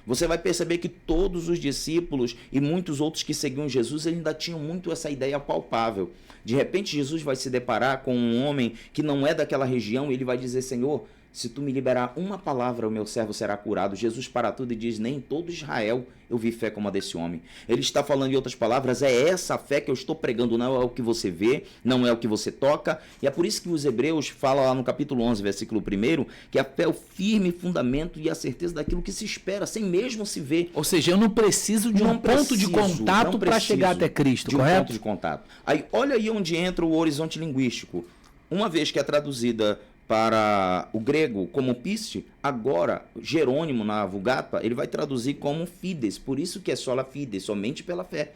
Você vai perceber que todos os discípulos e muitos outros que seguiam Jesus ainda tinham muito essa ideia palpável. De repente, Jesus vai se deparar com um homem que não é daquela região e ele vai dizer, Senhor, se tu me liberar uma palavra, o meu servo será curado. Jesus para tudo e diz, nem em todo Israel eu vi fé como a desse homem. Ele está falando em outras palavras, é essa fé que eu estou pregando, não é o que você vê, não é o que você toca. E é por isso que os Hebreus falam lá no capítulo 11, versículo 1, que a fé é o firme fundamento e a certeza daquilo que se espera, sem mesmo se ver. Ou seja, eu não preciso de um ponto de contato para chegar até Cristo, de correto? Um ponto de contato. Aí, olha aí onde entra o horizonte linguístico. Uma vez que é traduzida para o grego como piste, agora Jerônimo na Vulgata, ele vai traduzir como fides, por isso que é sola fides, somente pela fé.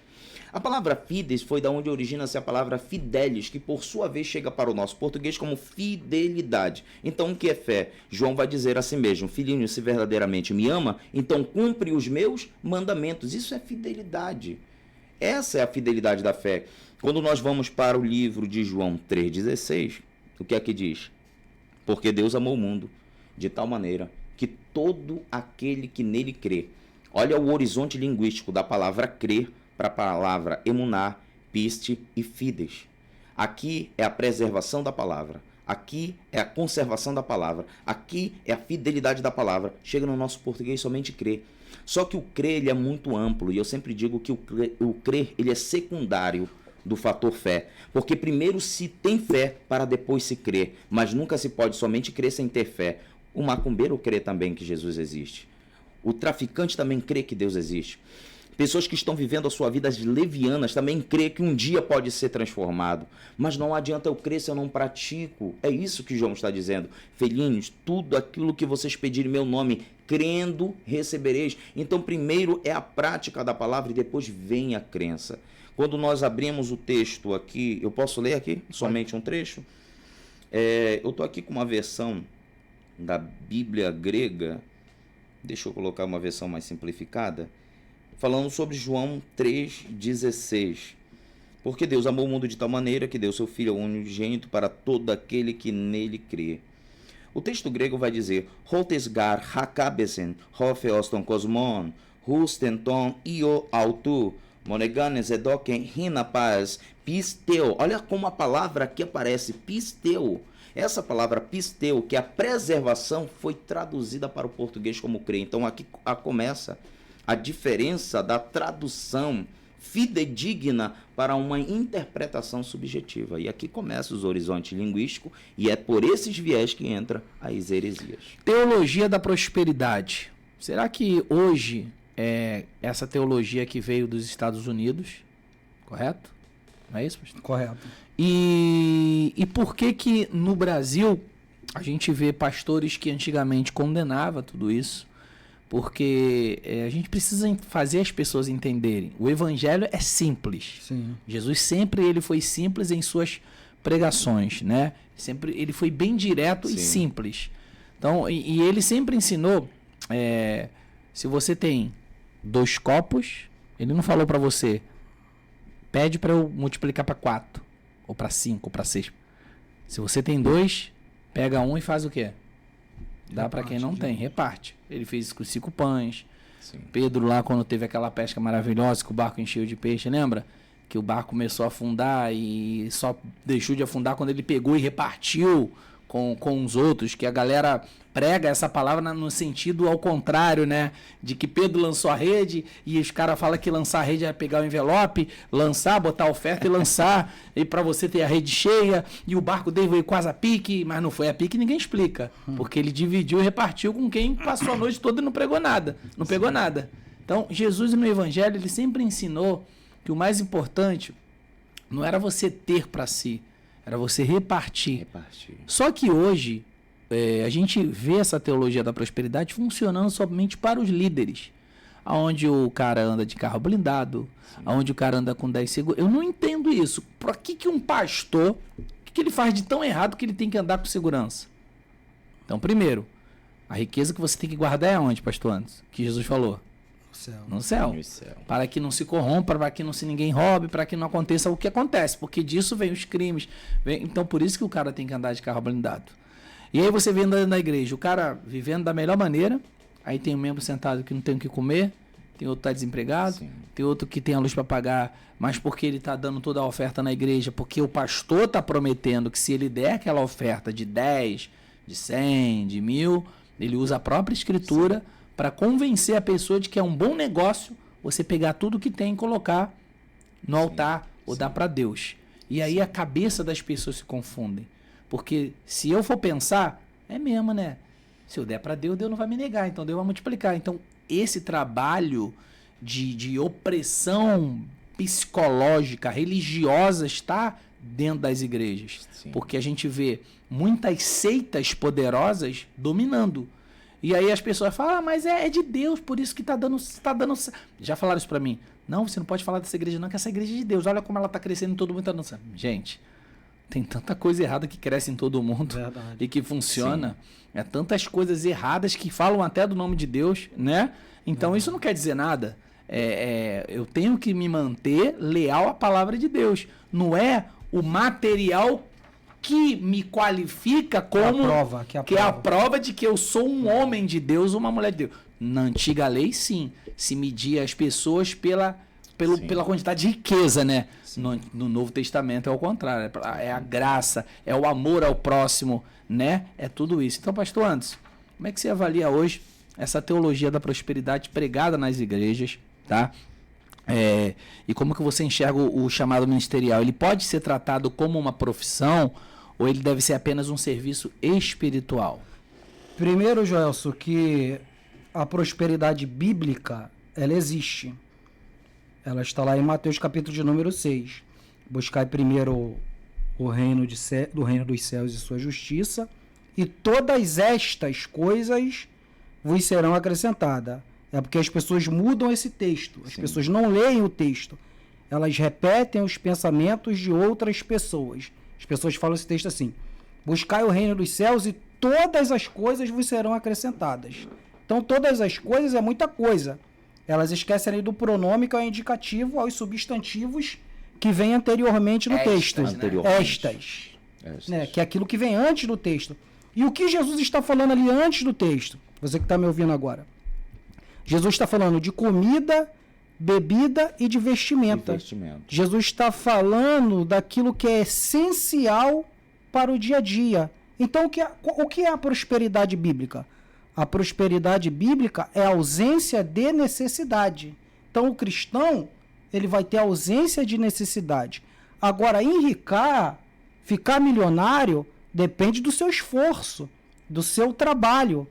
A palavra fides foi da onde origina-se a palavra fidelis, que por sua vez chega para o nosso português como fidelidade. Então o que é fé? João vai dizer a si mesmo, filhinho, se verdadeiramente me ama, então cumpre os meus mandamentos. Isso é fidelidade. Essa é a fidelidade da fé. Quando nós vamos para o livro de João 3,16, o que é que diz? Porque Deus amou o mundo de tal maneira que todo aquele que nele crê. Olha o horizonte linguístico da palavra crer para a palavra emunar, piste e fides. Aqui é a preservação da palavra. Aqui é a conservação da palavra. Aqui é a fidelidade da palavra. Chega no nosso português somente crer. Só que o crer ele é muito amplo e eu sempre digo que o crer ele é secundário do fator fé, porque primeiro se tem fé para depois se crer, mas nunca se pode somente crer sem ter fé. O macumbeiro crê também que Jesus existe. O traficante também crê que Deus existe. Pessoas que estão vivendo a sua vida levianas também crê que um dia pode ser transformado. Mas não adianta eu crer se eu não pratico. É isso que João está dizendo. Filhinhos, tudo aquilo que vocês pedirem em meu nome, crendo, recebereis. Então primeiro é a prática da palavra e depois vem a crença. Quando nós abrimos o texto aqui, eu posso ler aqui somente um trecho? Eu estou aqui com uma versão da Bíblia grega, deixa eu colocar uma versão mais simplificada, falando sobre João 3,16. Porque Deus amou o mundo de tal maneira que deu seu Filho unigênito para todo aquele que nele crê. O texto grego vai dizer, Hotesgar hakabesen, hofeoston cosmon, hustenton io autu, moneganes edoken hinapaz, pisteu. Olha como a palavra aqui aparece, pisteu. Essa palavra pisteu, que é a preservação, foi traduzida para o português como crer. Então aqui começa a diferença da tradução fidedigna para uma interpretação subjetiva. E aqui começa os horizontes linguísticos e é por esses viés que entra as heresias. Teologia da prosperidade. Será que hoje essa teologia que veio dos Estados Unidos, correto? Não é isso, pastor? Correto. E por que no Brasil a gente vê pastores que antigamente condenavam tudo isso, porque a gente precisa fazer as pessoas entenderem. O evangelho é simples. Sim. Jesus sempre ele foi simples em suas pregações, né? Sempre ele foi bem direto e simples. Então, e ele sempre ensinou, se você tem 2 copos, ele não falou para você, pede para eu multiplicar para 4, ou para 5, ou para 6. Se você tem 2, pega um e faz o quê? Dá para quem não tem, reparte. Ele fez isso com os 5 pães. Sim. Pedro lá, quando teve aquela pesca maravilhosa, que o barco encheu de peixe, lembra? Que o barco começou a afundar e só deixou de afundar quando ele pegou e repartiu com os outros, que a galera prega essa palavra no sentido ao contrário, né? De que Pedro lançou a rede e os caras falam que lançar a rede é pegar o envelope, lançar, botar a oferta e lançar, e para você ter a rede cheia, e o barco dele veio quase a pique, mas não foi a pique, ninguém explica, porque ele dividiu e repartiu com quem passou a noite toda e não pregou nada, não pegou nada. Então, Jesus no Evangelho, ele sempre ensinou que o mais importante não era você ter para si, era você repartir. Só que hoje, a gente vê essa teologia da prosperidade funcionando somente para os líderes. Onde o cara anda de carro blindado, onde o cara anda com 10 seguros. Eu não entendo isso. Por que um pastor, o que ele faz de tão errado que ele tem que andar com segurança? Então, primeiro, a riqueza que você tem que guardar é onde, pastor Anderson? Que Jesus falou? No céu. Para que não se corrompa, para que não se ninguém roube, para que não aconteça o que acontece, porque disso vem os crimes. Então por isso que o cara tem que andar de carro blindado. E aí você vê andando na igreja, o cara vivendo da melhor maneira, aí tem um membro sentado que não tem o que comer, tem outro que está desempregado, tem outro que tem a luz para pagar, mas porque ele está dando toda a oferta na igreja, porque o pastor está prometendo que se ele der aquela oferta de 10, de 100, de 1000, ele usa a própria escritura para convencer a pessoa de que é um bom negócio você pegar tudo que tem e colocar no altar ou dar para Deus. E aí a cabeça das pessoas se confundem. Porque se eu for pensar, é mesmo, né? Se eu der para Deus, Deus não vai me negar, então Deus vai multiplicar. Então esse trabalho de opressão psicológica, religiosa está dentro das igrejas. Porque a gente vê muitas seitas poderosas dominando. E aí as pessoas falam, mas é de Deus, por isso que tá dando. Já falaram isso pra mim. Não, você não pode falar dessa igreja não, que essa igreja é de Deus. Olha como ela tá crescendo e todo mundo tá dançando. Gente, tem tanta coisa errada que cresce em todo mundo. Verdade. E que funciona. É tantas coisas erradas que falam até do nome de Deus, né? Então isso não quer dizer nada. Eu tenho que me manter leal à palavra de Deus. Não é o material que me qualifica como que é a prova de que eu sou um homem de Deus ou uma mulher de Deus. Na antiga lei, sim, se media as pessoas pela quantidade de riqueza, né? No Novo Testamento é o contrário, é a graça, é o amor ao próximo, né? É tudo isso. Então, pastor Anderson, como é que você avalia hoje essa teologia da prosperidade pregada nas igrejas, tá? E como que você enxerga o chamado ministerial? Ele pode ser tratado como uma profissão ou ele deve ser apenas um serviço espiritual? Primeiro, Joelson, que a prosperidade bíblica, ela existe. Ela está lá em Mateus capítulo de número 6. Buscai primeiro o reino do reino dos céus e sua justiça, e todas estas coisas vos serão acrescentadas. É porque as pessoas mudam esse texto. As pessoas não leem o texto. Elas repetem os pensamentos de outras pessoas. As pessoas falam esse texto assim: buscai o reino dos céus e todas as coisas vos serão acrescentadas. Então, todas as coisas é muita coisa. Elas esquecem ali do pronome, que é o indicativo aos substantivos que vem anteriormente no texto. Estas. Né? Que é aquilo que vem antes do texto. E o que Jesus está falando ali antes do texto? Você que está me ouvindo agora. Jesus está falando de comida, bebida e de vestimenta. Jesus está falando daquilo que é essencial para o dia a dia. Então, o que é a prosperidade bíblica? A prosperidade bíblica é a ausência de necessidade. Então, o cristão, ele vai ter ausência de necessidade. Agora, enricar, ficar milionário, depende do seu esforço, do seu trabalho.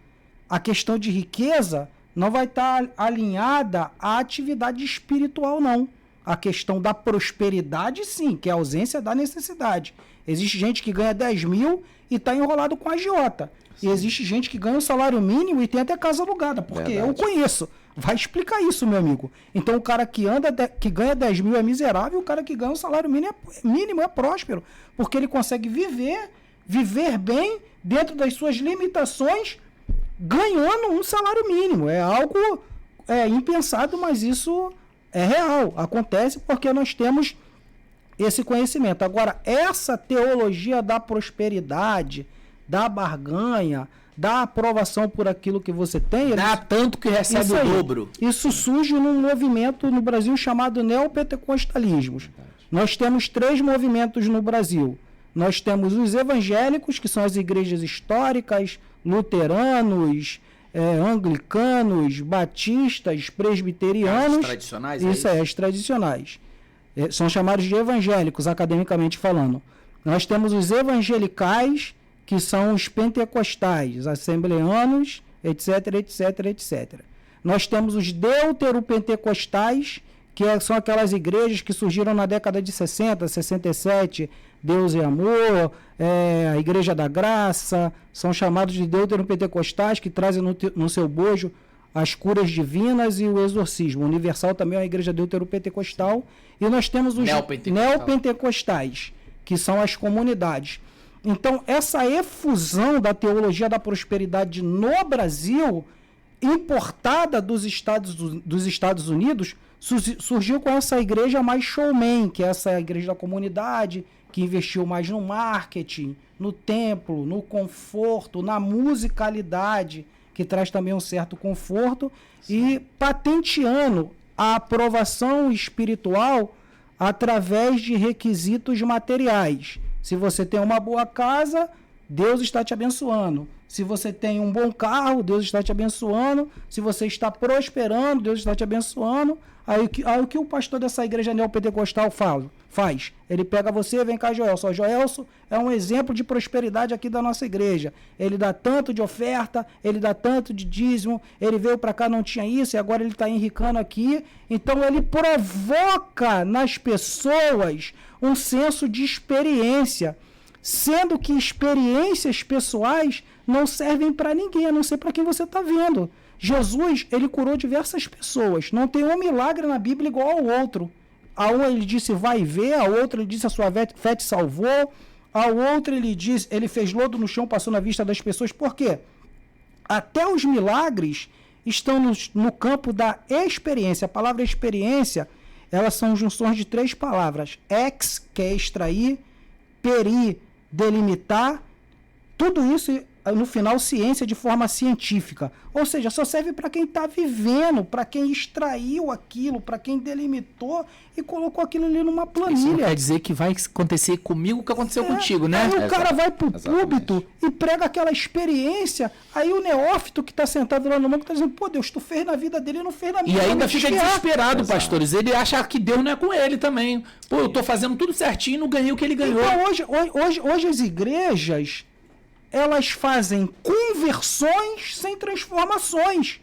A questão de riqueza não vai estar alinhada à atividade espiritual, não. A questão da prosperidade, sim, que é a ausência da necessidade. Existe gente que ganha 10 mil e está enrolado com a agiota. E existe gente que ganha o salário mínimo e tem até casa alugada, porque eu conheço. Vai explicar isso, meu amigo. Então, o cara que ganha 10 mil é miserável, o cara que ganha o salário mínimo é próspero, porque ele consegue viver bem dentro das suas limitações, ganhando um salário mínimo. É algo impensado, mas isso é real. Acontece porque nós temos esse conhecimento. Agora, essa teologia da prosperidade, da barganha, da aprovação por aquilo que você tem... Dá tanto que recebe o dobro. Isso surge num movimento no Brasil chamado neopentecostalismo. Nós temos 3 movimentos no Brasil. Nós temos os evangélicos, que são as igrejas históricas, luteranos, anglicanos, batistas, presbiterianos. As tradicionais? Isso as tradicionais. São chamados de evangélicos, academicamente falando. Nós temos os evangelicais, que são os pentecostais, assembleanos, etc, etc, etc. Nós temos os deuteropentecostais, que são aquelas igrejas que surgiram na década de 60, 67, Deus é Amor, a Igreja da Graça, são chamados de deuteropentecostais, que trazem no seu bojo as curas divinas e o exorcismo. O Universal também é uma igreja deuteropentecostal. E nós temos os neopentecostais, que são as comunidades. Então, essa efusão da teologia da prosperidade no Brasil, importada dos Estados Unidos, surgiu com essa igreja mais showman, que é essa igreja da comunidade, que investiu mais no marketing, no templo, no conforto, na musicalidade, que traz também um certo conforto, e patenteando a aprovação espiritual através de requisitos materiais. Se você tem uma boa casa, Deus está te abençoando. Se você tem um bom carro, Deus está te abençoando. Se você está prosperando, Deus está te abençoando. Aí o que o pastor dessa igreja neopentecostal faz? Ele pega você, vem cá, Joelson. Joelson é um exemplo de prosperidade aqui da nossa igreja. Ele dá tanto de oferta, ele dá tanto de dízimo, ele veio para cá, não tinha isso, e agora ele está enricando aqui. Então ele provoca nas pessoas um senso de experiência, sendo que experiências pessoais não servem para ninguém, a não ser para quem você está vendo. Jesus, ele curou diversas pessoas. Não tem um milagre na Bíblia igual ao outro. A um ele disse, vai e vê. A outra ele disse, a sua fé te salvou. A outra ele disse, ele fez lodo no chão, passou na vista das pessoas. Por quê? Até os milagres estão no campo da experiência. A palavra experiência, elas são junções de 3 palavras. Ex, que é extrair. Peri, delimitar. Tudo isso, no final, ciência de forma científica. Ou seja, só serve para quem está vivendo, para quem extraiu aquilo, para quem delimitou e colocou aquilo ali numa planilha. Isso não quer dizer que vai acontecer comigo o que aconteceu contigo, né? Aí o cara vai pro púlpito e prega aquela experiência, aí o neófito que está sentado lá no banco está dizendo, pô, Deus, tu fez na vida dele e não fez na minha. E ainda fica desesperado, pastores. Ele acha que Deus não é com ele também. Pô, eu tô fazendo tudo certinho e não ganhei o que ele ganhou. Então, hoje as igrejas, elas fazem conversões sem transformações.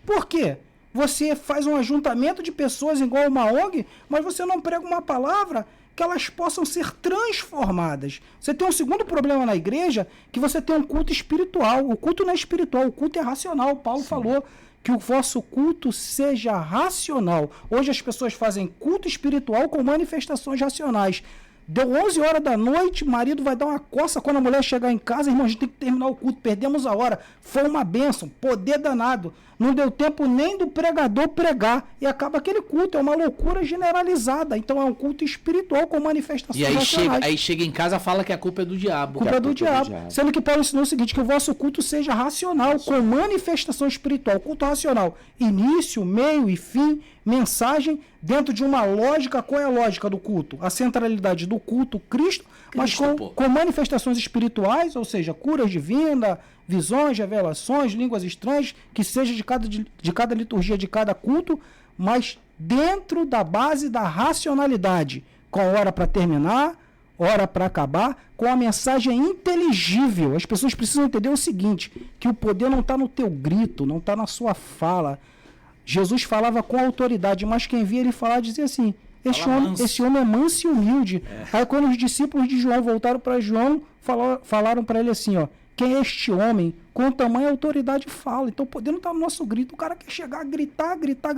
Por quê? Você faz um ajuntamento de pessoas igual uma ONG, mas você não prega uma palavra que elas possam ser transformadas. Você tem um segundo problema na igreja, que você tem um culto espiritual. O culto não é espiritual, o culto é racional. Paulo falou que o vosso culto seja racional. Hoje as pessoas fazem culto espiritual com manifestações racionais. Deu 11 horas da noite, o marido vai dar uma coça quando a mulher chegar em casa, irmão, a gente tem que terminar o culto, perdemos a hora. Foi uma bênção, poder danado. Não deu tempo nem do pregador pregar. E acaba aquele culto, é uma loucura generalizada. Então é um culto espiritual com manifestações racionais. Aí chega em casa e fala que a culpa é do diabo. Culpa é do diabo. Sendo que Paulo ensinou o seguinte, que o vosso culto seja racional, com manifestação espiritual. Culto racional, início, meio e fim, mensagem, dentro de uma lógica. Qual é a lógica do culto? A centralidade do culto, Cristo, mas com manifestações espirituais, ou seja, curas divinas, visões, revelações, línguas estranhas, que seja de cada liturgia, de cada culto, mas dentro da base da racionalidade, com hora para terminar, hora para acabar, com a mensagem inteligível. As pessoas precisam entender o seguinte, que o poder não está no teu grito, não está na sua fala. Jesus falava com autoridade, mas quem via ele falar dizia assim, esse homem é manso e humilde. Aí quando os discípulos de João voltaram para João, falaram para ele assim, ó, quem é este homem com tamanha autoridade fala. Então, podendo estar no nosso grito, o cara quer chegar a gritar.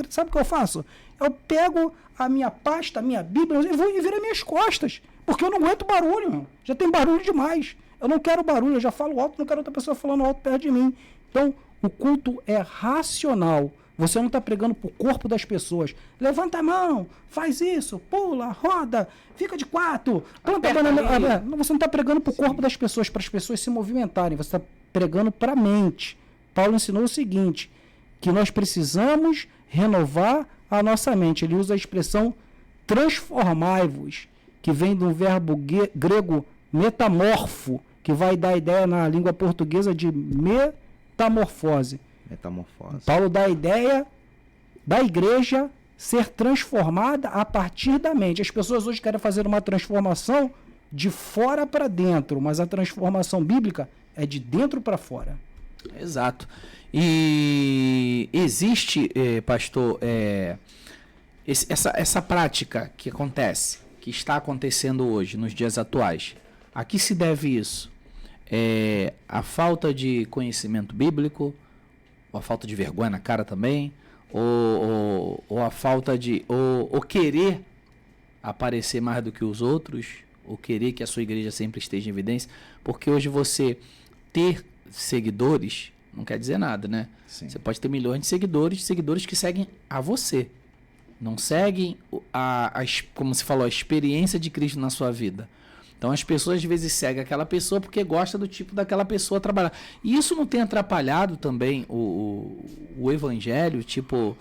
Sabe o que eu faço? Eu pego a minha pasta, a minha Bíblia, e vou e viro as minhas costas. Porque eu não aguento barulho, meu. Já tem barulho demais. Eu não quero barulho, eu já falo alto, não quero outra pessoa falando alto perto de mim. Então, o culto é racional. Você não está pregando para o corpo das pessoas. Levanta a mão, faz isso, pula, roda, fica de quatro, planta a banana. Você não está pregando para o corpo das pessoas, para as pessoas se movimentarem. Você está pregando para a mente. Paulo ensinou o seguinte, que nós precisamos renovar a nossa mente. Ele usa a expressão transformai-vos, que vem do verbo grego metamorfo, que vai dar a ideia na língua portuguesa de metamorfose. Paulo dá a ideia da igreja ser transformada a partir da mente. As pessoas hoje querem fazer uma transformação de fora para dentro, mas a transformação bíblica é de dentro para fora. Exato. E existe, pastor, essa prática que acontece, que está acontecendo hoje, nos dias atuais. A que se deve isso? A falta de conhecimento bíblico, ou a falta de vergonha na cara também, ou a falta de... ou querer aparecer mais do que os outros, ou querer que a sua igreja sempre esteja em evidência, porque hoje você ter seguidores não quer dizer nada, né? Sim. Você pode ter milhões de seguidores que seguem a você, não seguem como você falou, a experiência de Cristo na sua vida. Então as pessoas às vezes seguem aquela pessoa porque gosta do tipo daquela pessoa trabalhar. E isso não tem atrapalhado também o evangelho, tipo,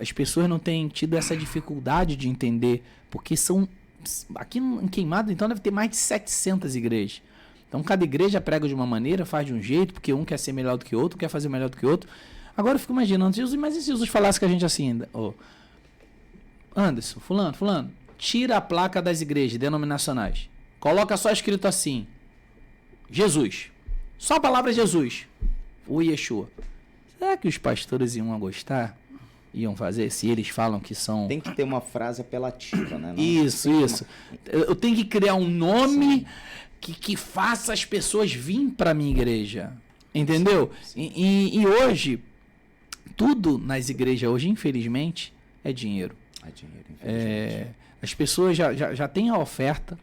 as pessoas não têm tido essa dificuldade de entender, porque aqui em Queimado então deve ter mais de 700 igrejas. Então cada igreja prega de uma maneira, faz de um jeito, porque um quer ser melhor do que o outro, quer fazer melhor do que o outro. Agora eu fico imaginando, Jesus, mas e se Jesus falasse que a gente assim, Anderson, fulano, tira a placa das igrejas denominacionais. Coloca só escrito assim, Jesus. Só a palavra Jesus. O Yeshua. Será que os pastores iam gostar? Iam fazer? Se eles falam que são... Tem que ter uma frase apelativa, né? Isso. Eu tenho que criar um nome que faça as pessoas virem para a minha igreja. Entendeu? Sim. E hoje, tudo nas igrejas hoje, infelizmente, é dinheiro. É dinheiro, infelizmente. As pessoas já têm a oferta,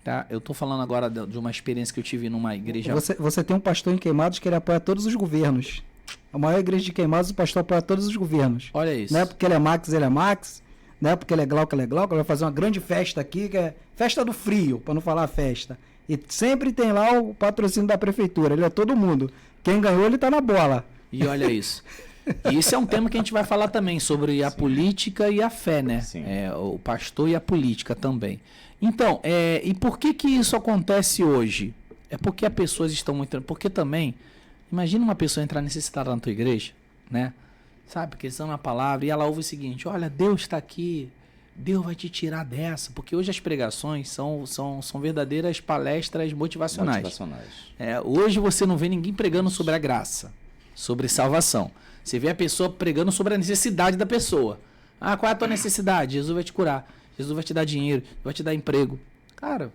tá? Eu estou falando agora de uma experiência que eu tive numa igreja... Você tem um pastor em Queimados que ele apoia todos os governos. A maior igreja de Queimados, o pastor apoia todos os governos. Olha isso. Não é porque ele é Max, não é porque ele é Glauco, ele vai fazer uma grande festa aqui, que é festa do frio, para não falar festa. E sempre tem lá o patrocínio da prefeitura, ele é todo mundo. Quem ganhou, ele tá na bola. E olha isso. E isso é um tema que a gente vai falar também, sobre a política e a fé, né? Sim. O pastor e a política também. Então, e por que isso acontece hoje? É porque as pessoas estão muito... Porque também, imagina uma pessoa entrar necessitada na tua igreja, né? Sabe, porque eles estão na palavra e ela ouve o seguinte, olha, Deus está aqui, Deus vai te tirar dessa. Porque hoje as pregações são verdadeiras palestras motivacionais. Hoje você não vê ninguém pregando sobre a graça, sobre salvação. Você vê a pessoa pregando sobre a necessidade da pessoa. Qual é a tua necessidade? Jesus vai te curar. Jesus vai te dar dinheiro, vai te dar emprego. Cara,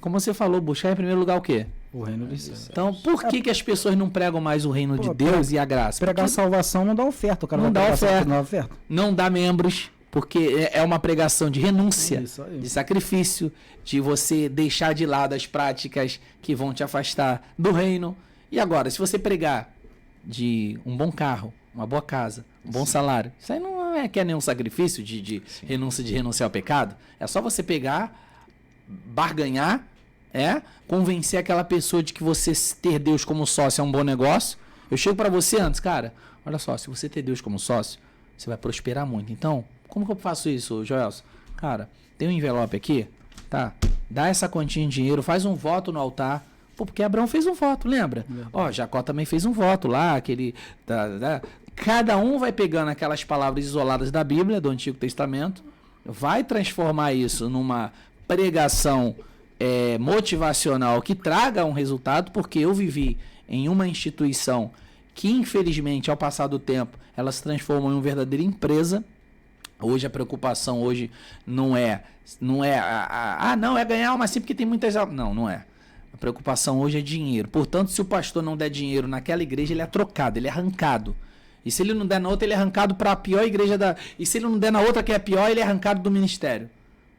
como você falou, buscar em primeiro lugar o quê? O reino dos céus. Então, por que as pessoas não pregam mais o reino de Deus e a graça? Pregar salvação não dá oferta. O cara não dá oferta. oferta. Não dá membros, porque é uma pregação de renúncia, de sacrifício, de você deixar de lado as práticas que vão te afastar do reino. E agora, se você pregar de um bom carro, uma boa casa, um bom salário, isso aí não é nenhum sacrifício de renunciar ao pecado. É só você pegar, barganhar, convencer aquela pessoa de que você ter Deus como sócio é um bom negócio. Eu chego para você antes, cara, olha só, se você ter Deus como sócio, você vai prosperar muito. Então, como que eu faço isso, Joelson? Cara, tem um envelope aqui, tá? Dá essa quantia em dinheiro, faz um voto no altar. Porque Abraão fez um voto, lembra? Jacó também fez um voto lá, cada um vai pegando aquelas palavras isoladas da Bíblia, do Antigo Testamento, vai transformar isso numa pregação motivacional que traga um resultado, porque eu vivi em uma instituição que, infelizmente, ao passar do tempo, ela se transformou em uma verdadeira empresa. Hoje a preocupação não é ganhar uma sim porque tem muitas... Não é. A preocupação hoje é dinheiro. Portanto, se o pastor não der dinheiro naquela igreja, ele é trocado, ele é arrancado. E se ele não der na outra, ele é arrancado para a pior igreja da... E se ele não der na outra que é a pior, ele é arrancado do ministério.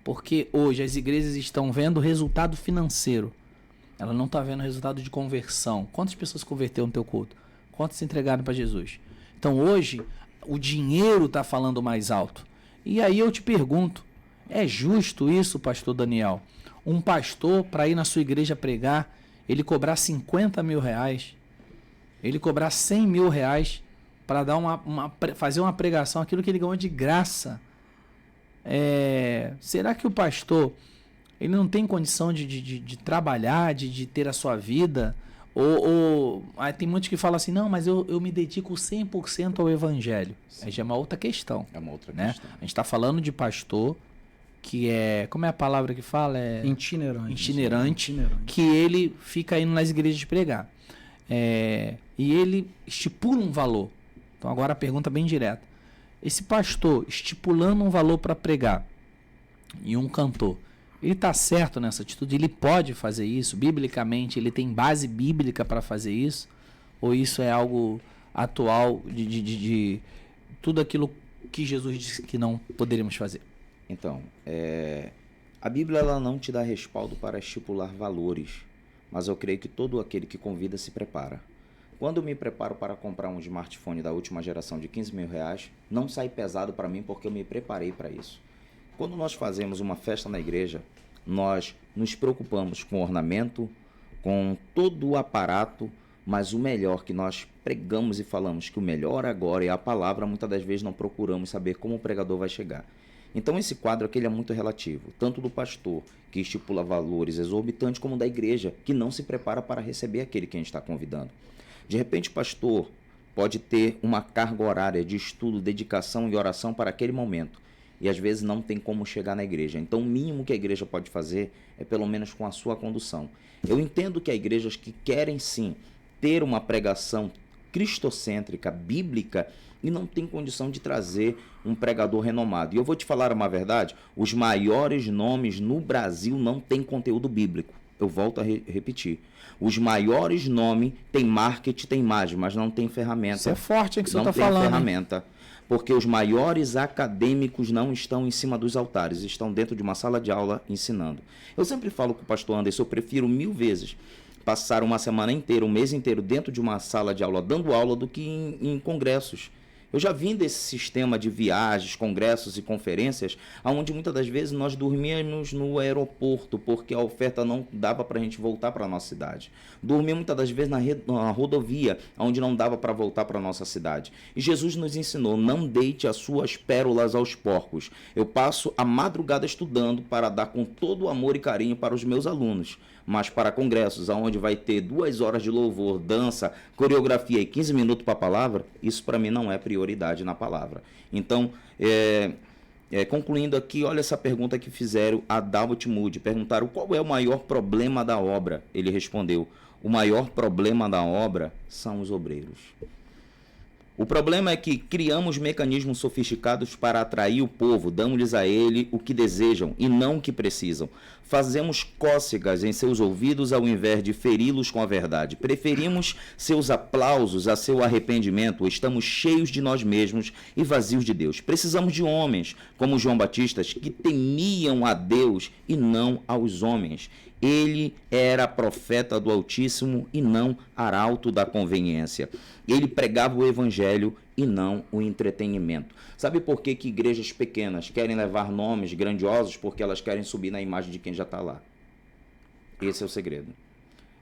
Porque hoje as igrejas estão vendo resultado financeiro. Ela não está vendo resultado de conversão. Quantas pessoas converteram no teu culto? Quantas se entregaram para Jesus? Então hoje, o dinheiro está falando mais alto. E aí eu te pergunto, é justo isso, pastor Daniel? Um pastor, para ir na sua igreja pregar, ele cobrar 50 mil reais, ele cobrar 100 mil reais para dar fazer uma pregação, aquilo que ele ganhou de graça. Será que o pastor ele não tem condição de trabalhar, de ter a sua vida? Aí tem muitos que falam assim, não, mas eu me dedico 100% ao evangelho. Aí já é uma outra questão. É uma outra né? questão. A gente está falando de pastor que como é a palavra que fala? Itinerante, que ele fica indo nas igrejas pregar. E ele estipula um valor. Então agora a pergunta bem direta. Esse pastor estipulando um valor para pregar e um cantor, ele está certo nessa atitude? Ele pode fazer isso? Biblicamente, ele tem base bíblica para fazer isso? Ou isso é algo atual de tudo aquilo que Jesus disse que não poderíamos fazer? Então, a Bíblia ela não te dá respaldo para estipular valores, mas eu creio que todo aquele que convida se prepara. Quando eu me preparo para comprar um smartphone da última geração de 15 mil reais, não sai pesado para mim porque eu me preparei para isso. Quando nós fazemos uma festa na igreja, nós nos preocupamos com ornamento, com todo o aparato, mas o melhor que nós pregamos e falamos que o melhor agora é a palavra, muitas das vezes não procuramos saber como o pregador vai chegar. Então esse quadro aqui ele é muito relativo, tanto do pastor, que estipula valores exorbitantes, como da igreja, que não se prepara para receber aquele que a gente está convidando. De repente, o pastor pode ter uma carga horária de estudo, dedicação e oração para aquele momento, e às vezes não tem como chegar na igreja. Então o mínimo que a igreja pode fazer é pelo menos com a sua condução. Eu entendo que há igrejas que querem sim ter uma pregação cristocêntrica, bíblica, e não tem condição de trazer um pregador renomado. E eu vou te falar uma verdade, os maiores nomes no Brasil não têm conteúdo bíblico. Eu volto a repetir. Os maiores nomes têm marketing, têm imagem, mas não tem ferramenta. Isso é forte, que você está falando. Não tem falando. ferramenta. Porque os maiores acadêmicos não estão em cima dos altares, estão dentro de uma sala de aula ensinando. Eu sempre falo com o pastor Anderson, eu prefiro 1000 vezes passar uma semana inteira, um mês inteiro dentro de uma sala de aula dando aula do que em congressos. Eu já vim desse sistema de viagens, congressos e conferências, onde muitas das vezes nós dormíamos no aeroporto, porque a oferta não dava para a gente voltar para a nossa cidade. Dormíamos muitas das vezes na rodovia, onde não dava para voltar para a nossa cidade. E Jesus nos ensinou, não deite as suas pérolas aos porcos. Eu passo a madrugada estudando para dar com todo o amor e carinho para os meus alunos. Mas para congressos, onde vai ter 2 horas de louvor, dança, coreografia e 15 minutos para a palavra, isso para mim não é prioridade na palavra. Então, concluindo aqui, olha essa pergunta que fizeram a Dalbert Moody. Perguntaram qual é o maior problema da obra. Ele respondeu, o maior problema da obra são os obreiros. O problema é que criamos mecanismos sofisticados para atrair o povo, damos-lhes a ele o que desejam e não o que precisam. Fazemos cócegas em seus ouvidos ao invés de feri-los com a verdade. Preferimos seus aplausos a seu arrependimento. Estamos cheios de nós mesmos e vazios de Deus. Precisamos de homens, como João Batista, que temiam a Deus e não aos homens. Ele era profeta do Altíssimo e não arauto da conveniência. Ele pregava o evangelho e não o entretenimento. Sabe por que igrejas pequenas querem levar nomes grandiosos? Porque elas querem subir na imagem de quem já está lá. Esse é o segredo.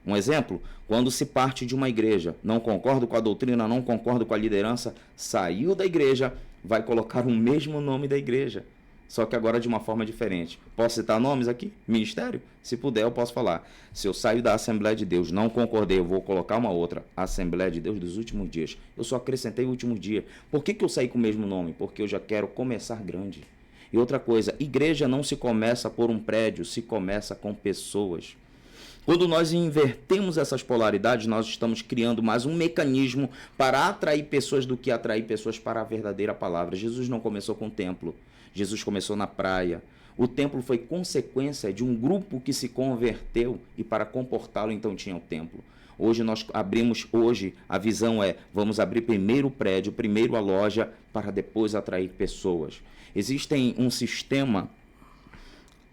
Um exemplo, quando se parte de uma igreja, não concordo com a doutrina, não concordo com a liderança, saiu da igreja, vai colocar o mesmo nome da igreja. Só que agora de uma forma diferente. Posso citar nomes aqui? Ministério? Se puder, eu posso falar. Se eu saio da Assembleia de Deus, não concordei, eu vou colocar uma outra. Assembleia de Deus dos últimos dias. Eu só acrescentei o último dia. Por que eu saí com o mesmo nome? Porque eu já quero começar grande. E outra coisa, igreja não se começa por um prédio, se começa com pessoas. Quando nós invertemos essas polaridades, nós estamos criando mais um mecanismo para atrair pessoas do que atrair pessoas para a verdadeira palavra. Jesus não começou com o templo. Jesus começou na praia. O templo foi consequência de um grupo que se converteu e para comportá-lo então tinha o templo. Hoje a visão é, vamos abrir primeiro o prédio, primeiro a loja, para depois atrair pessoas. Existe um sistema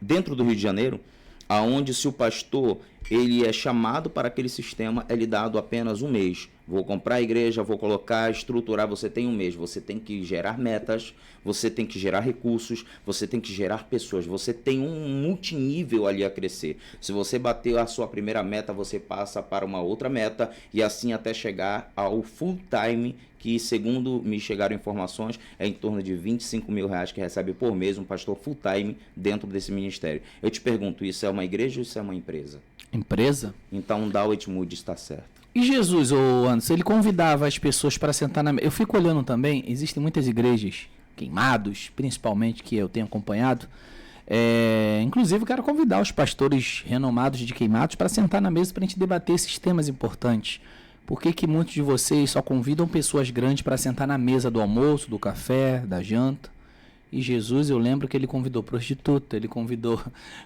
dentro do Rio de Janeiro, aonde se o pastor ele é chamado para aquele sistema, é lhe dado apenas um mês. Vou comprar a igreja, vou colocar, estruturar, você tem um mês. Você tem que gerar metas, você tem que gerar recursos, você tem que gerar pessoas. Você tem um multinível ali a crescer. Se você bater a sua primeira meta, você passa para uma outra meta e assim até chegar ao full time, que segundo me chegaram informações, é em torno de R$25 mil que recebe por mês um pastor full time dentro desse ministério. Eu te pergunto, isso é uma igreja ou isso é uma empresa? Empresa? Então Dallet Moody está certo. E Jesus, Anderson, ele convidava as pessoas para sentar na mesa. Eu fico olhando também, existem muitas igrejas, Queimados, principalmente, que eu tenho acompanhado. Inclusive, eu quero convidar os pastores renomados de Queimados para sentar na mesa para a gente debater esses temas importantes. Por que muitos de vocês só convidam pessoas grandes para sentar na mesa do almoço, do café, da janta? E Jesus, eu lembro que ele convidou prostituta, ele convidou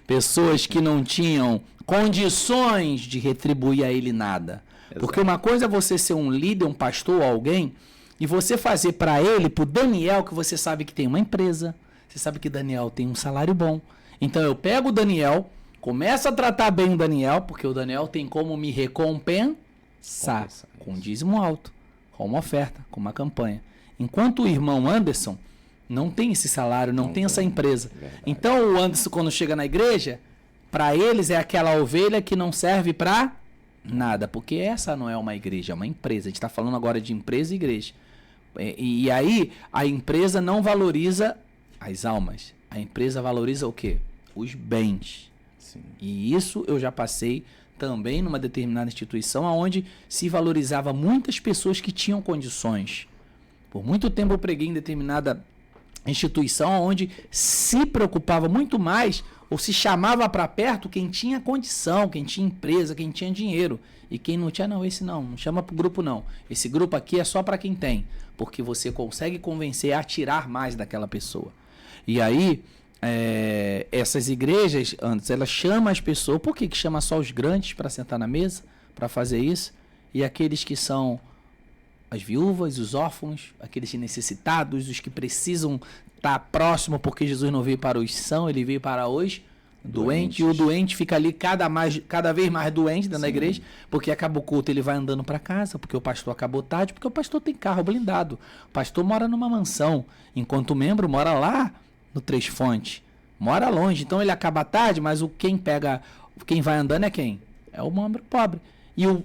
pessoas que não tinham condições de retribuir a ele nada. Exato. Porque uma coisa é você ser um líder, um pastor ou alguém, e você fazer para ele, para o Daniel, que você sabe que tem uma empresa, você sabe que Daniel tem um salário bom. Então eu pego o Daniel, começo a tratar bem o Daniel, porque o Daniel tem como me recompensar com dízimo alto, com uma oferta, com uma campanha. Enquanto o irmão Anderson não tem esse salário, não tem essa empresa. Verdade. Então o Anderson, quando chega na igreja, para eles é aquela ovelha que não serve para nada, porque essa não é uma igreja, é uma empresa. A gente está falando agora de empresa e igreja. E aí a empresa não valoriza as almas. A empresa valoriza o quê? Os bens. Sim. E isso eu já passei também numa determinada instituição onde se valorizava muitas pessoas que tinham condições. Por muito tempo eu preguei em determinada instituição onde se preocupava muito mais ou se chamava para perto quem tinha condição, quem tinha empresa, quem tinha dinheiro. E quem não tinha, esse não chama para o grupo não. Esse grupo aqui é só para quem tem, porque você consegue convencer a tirar mais daquela pessoa. E aí, essas igrejas, antes, elas chamam as pessoas, por que chama só os grandes para sentar na mesa, para fazer isso? E aqueles que são as viúvas, os órfãos, aqueles necessitados, os que precisam estar próximo, porque Jesus não veio para os sãos, ele veio para os doentes. E o doente fica ali cada vez mais doente dentro da igreja, porque acaba o culto, ele vai andando para casa, porque o pastor acabou tarde, porque o pastor tem carro blindado. O pastor mora numa mansão, enquanto o membro mora lá no Três Fontes. Mora longe, então ele acaba tarde, mas quem vai andando é quem? É o membro pobre.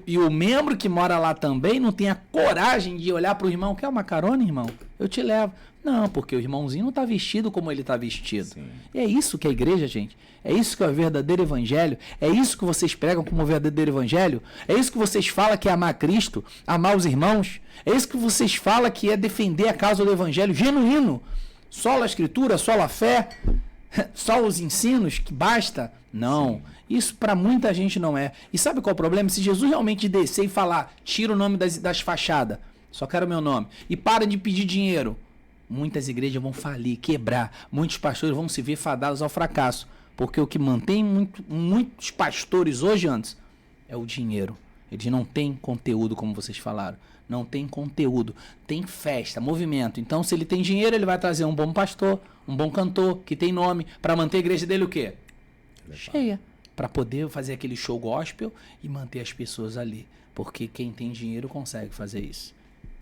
E o membro que mora lá também não tem a coragem de olhar para o irmão, quer uma carona, irmão? Eu te levo. Não, porque o irmãozinho não está vestido como ele está vestido. Sim. E é isso que é a igreja, gente. É isso que é o verdadeiro evangelho. É isso que vocês pregam como o verdadeiro evangelho. É isso que vocês falam que é amar Cristo, amar os irmãos. É isso que vocês falam que é defender a causa do evangelho genuíno. Só a escritura, só a fé, só os ensinos, que basta. Não. Sim. Isso para muita gente não é. E sabe qual é o problema? Se Jesus realmente descer e falar, tira o nome das fachadas, só quero o meu nome, e para de pedir dinheiro, muitas igrejas vão falir, quebrar. Muitos pastores vão se ver fadados ao fracasso. Porque o que mantém muitos pastores hoje, antes, é o dinheiro. Eles não têm conteúdo, como vocês falaram. Não tem conteúdo. Tem festa, movimento. Então, se ele tem dinheiro, ele vai trazer um bom pastor, um bom cantor, que tem nome, para manter a igreja dele o quê? Cheia. Para poder fazer aquele show gospel e manter as pessoas ali. Porque quem tem dinheiro consegue fazer isso.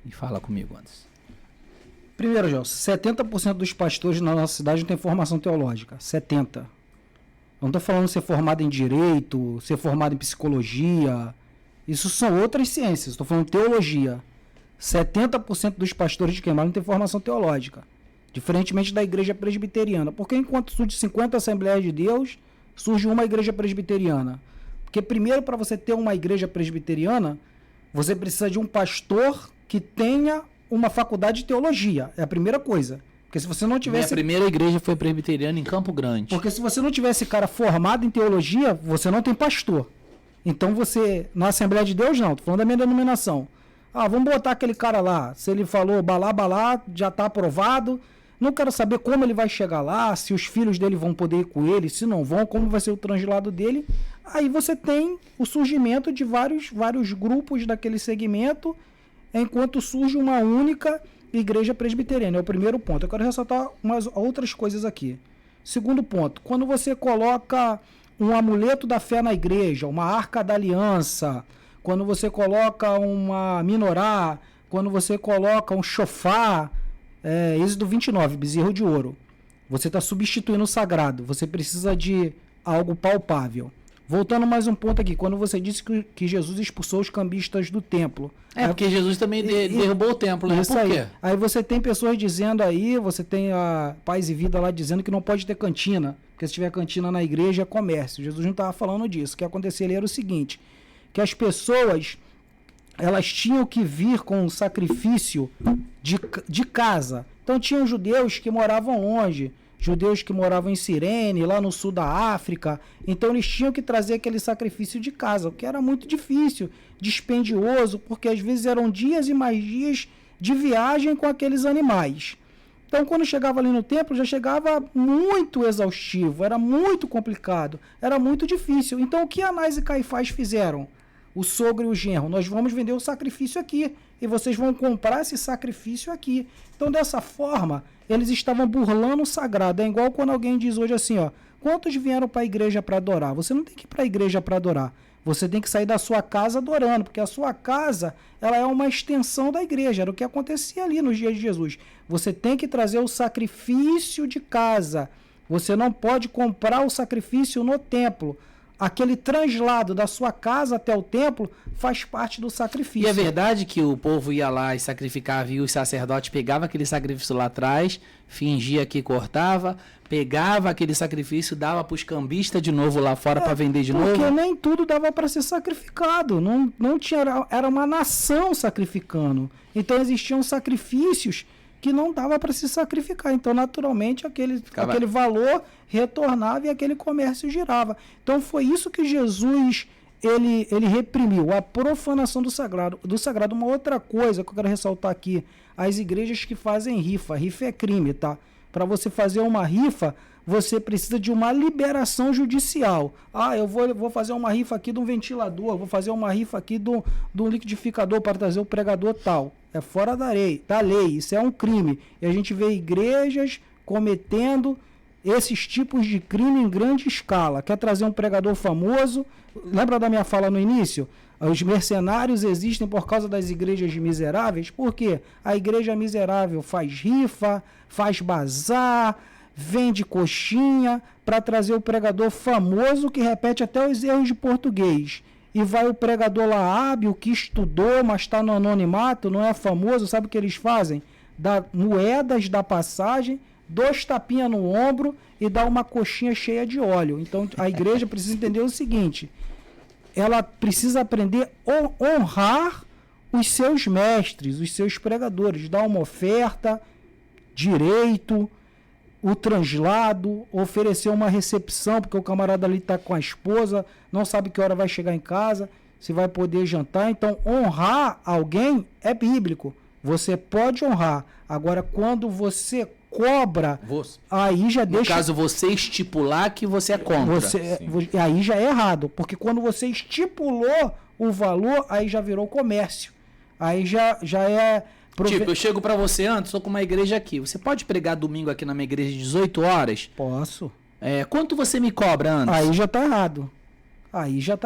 E fala comigo antes. Primeiro, Gelson, 70% dos pastores na nossa cidade não tem formação teológica. 70%. Eu não estou falando ser formado em direito, ser formado em psicologia. Isso são outras ciências. Estou falando teologia. 70% dos pastores de Queimados não tem formação teológica. Diferentemente da igreja presbiteriana. Porque enquanto surge 50 Assembleias de Deus, surge uma igreja presbiteriana. Porque primeiro, para você ter uma igreja presbiteriana, você precisa de um pastor que tenha uma faculdade de teologia. É a primeira coisa. Porque se você não tivesse... Minha primeira igreja foi presbiteriana em Campo Grande. Porque se você não tivesse cara formado em teologia, você não tem pastor. Então você... Na Assembleia de Deus, não. Tô falando da minha denominação. Vamos botar aquele cara lá. Se ele falou balá, já está aprovado. Não quero saber como ele vai chegar lá, se os filhos dele vão poder ir com ele, se não vão, como vai ser o translado dele. Aí você tem o surgimento de vários grupos daquele segmento, enquanto surge uma única igreja presbiteriana. É o primeiro ponto. Eu quero ressaltar umas outras coisas aqui. Segundo ponto, quando você coloca um amuleto da fé na igreja, uma arca da aliança, quando você coloca uma menorá, quando você coloca um shofar, Êxodo 29, bezerro de ouro, você está substituindo o sagrado, você precisa de algo palpável. Voltando mais um ponto aqui, quando você disse que Jesus expulsou os cambistas do templo. Porque Jesus também derrubou o templo, né? Isso Por quê? Aí você tem pessoas dizendo aí, você tem a Paz e Vida lá dizendo que não pode ter cantina, porque se tiver cantina na igreja é comércio. Jesus não estava falando disso. O que acontecia ali era o seguinte, que as pessoas, elas tinham que vir com um sacrifício de casa. Então tinham judeus que moravam longe, judeus que moravam em Cirene, lá no sul da África. Então eles tinham que trazer aquele sacrifício de casa, o que era muito difícil, dispendioso, porque às vezes eram dias e mais dias de viagem com aqueles animais. Então quando chegava ali no templo, já chegava muito exaustivo, era muito complicado, era muito difícil. Então o que Anás e Caifás fizeram? O sogro e o genro, nós vamos vender o sacrifício aqui, e vocês vão comprar esse sacrifício aqui. Então, dessa forma, eles estavam burlando o sagrado. É igual quando alguém diz hoje assim, ó, quantos vieram para a igreja para adorar? Você não tem que ir para a igreja para adorar. Você tem que sair da sua casa adorando, porque a sua casa, ela é uma extensão da igreja. Era o que acontecia ali nos dias de Jesus. Você tem que trazer o sacrifício de casa. Você não pode comprar o sacrifício no templo. Aquele translado da sua casa até o templo faz parte do sacrifício. E é verdade que o povo ia lá e sacrificava e os sacerdotes pegavam aquele sacrifício lá atrás, fingia que cortava, pegava aquele sacrifício, dava para os cambistas de novo lá fora para vender de novo? Porque nem tudo dava para ser sacrificado. Não tinha, era uma nação sacrificando. Então existiam sacrifícios que não dava para se sacrificar. Então, naturalmente, aquele valor retornava e aquele comércio girava. Então, foi isso que Jesus ele reprimiu, a profanação do sagrado. Uma outra coisa que eu quero ressaltar aqui, as igrejas que fazem rifa. Rifa é crime, tá? Para você fazer uma rifa, você precisa de uma liberação judicial. Eu vou fazer uma rifa aqui de um ventilador, vou fazer uma rifa aqui de um liquidificador para trazer o pregador tal. É fora da lei, isso é um crime. E a gente vê igrejas cometendo esses tipos de crime em grande escala. Quer trazer um pregador famoso? Lembra da minha fala no início? Os mercenários existem por causa das igrejas miseráveis. Por quê? A igreja miserável faz rifa, faz bazar, vende coxinha para trazer o pregador famoso que repete até os erros de português. E vai o pregador lá hábil, que estudou, mas está no anonimato, não é famoso, sabe o que eles fazem? Dá moedas da passagem, 2 tapinhas no ombro e dá uma coxinha cheia de óleo. Então a igreja precisa entender o seguinte, ela precisa aprender a honrar os seus mestres, os seus pregadores, dar uma oferta, direito, o translado, oferecer uma recepção, porque o camarada ali está com a esposa, não sabe que hora vai chegar em casa, se vai poder jantar. Então, honrar alguém é bíblico. Você pode honrar. Agora, quando você cobra, aí já deixa... No caso, você estipular que você é contra. Aí já é errado, porque quando você estipulou o valor, aí já virou comércio. Aí já é... Tipo, eu chego pra você antes, estou com uma igreja aqui. Você pode pregar domingo aqui na minha igreja às 18 horas? Posso. Quanto você me cobra antes? Aí já tá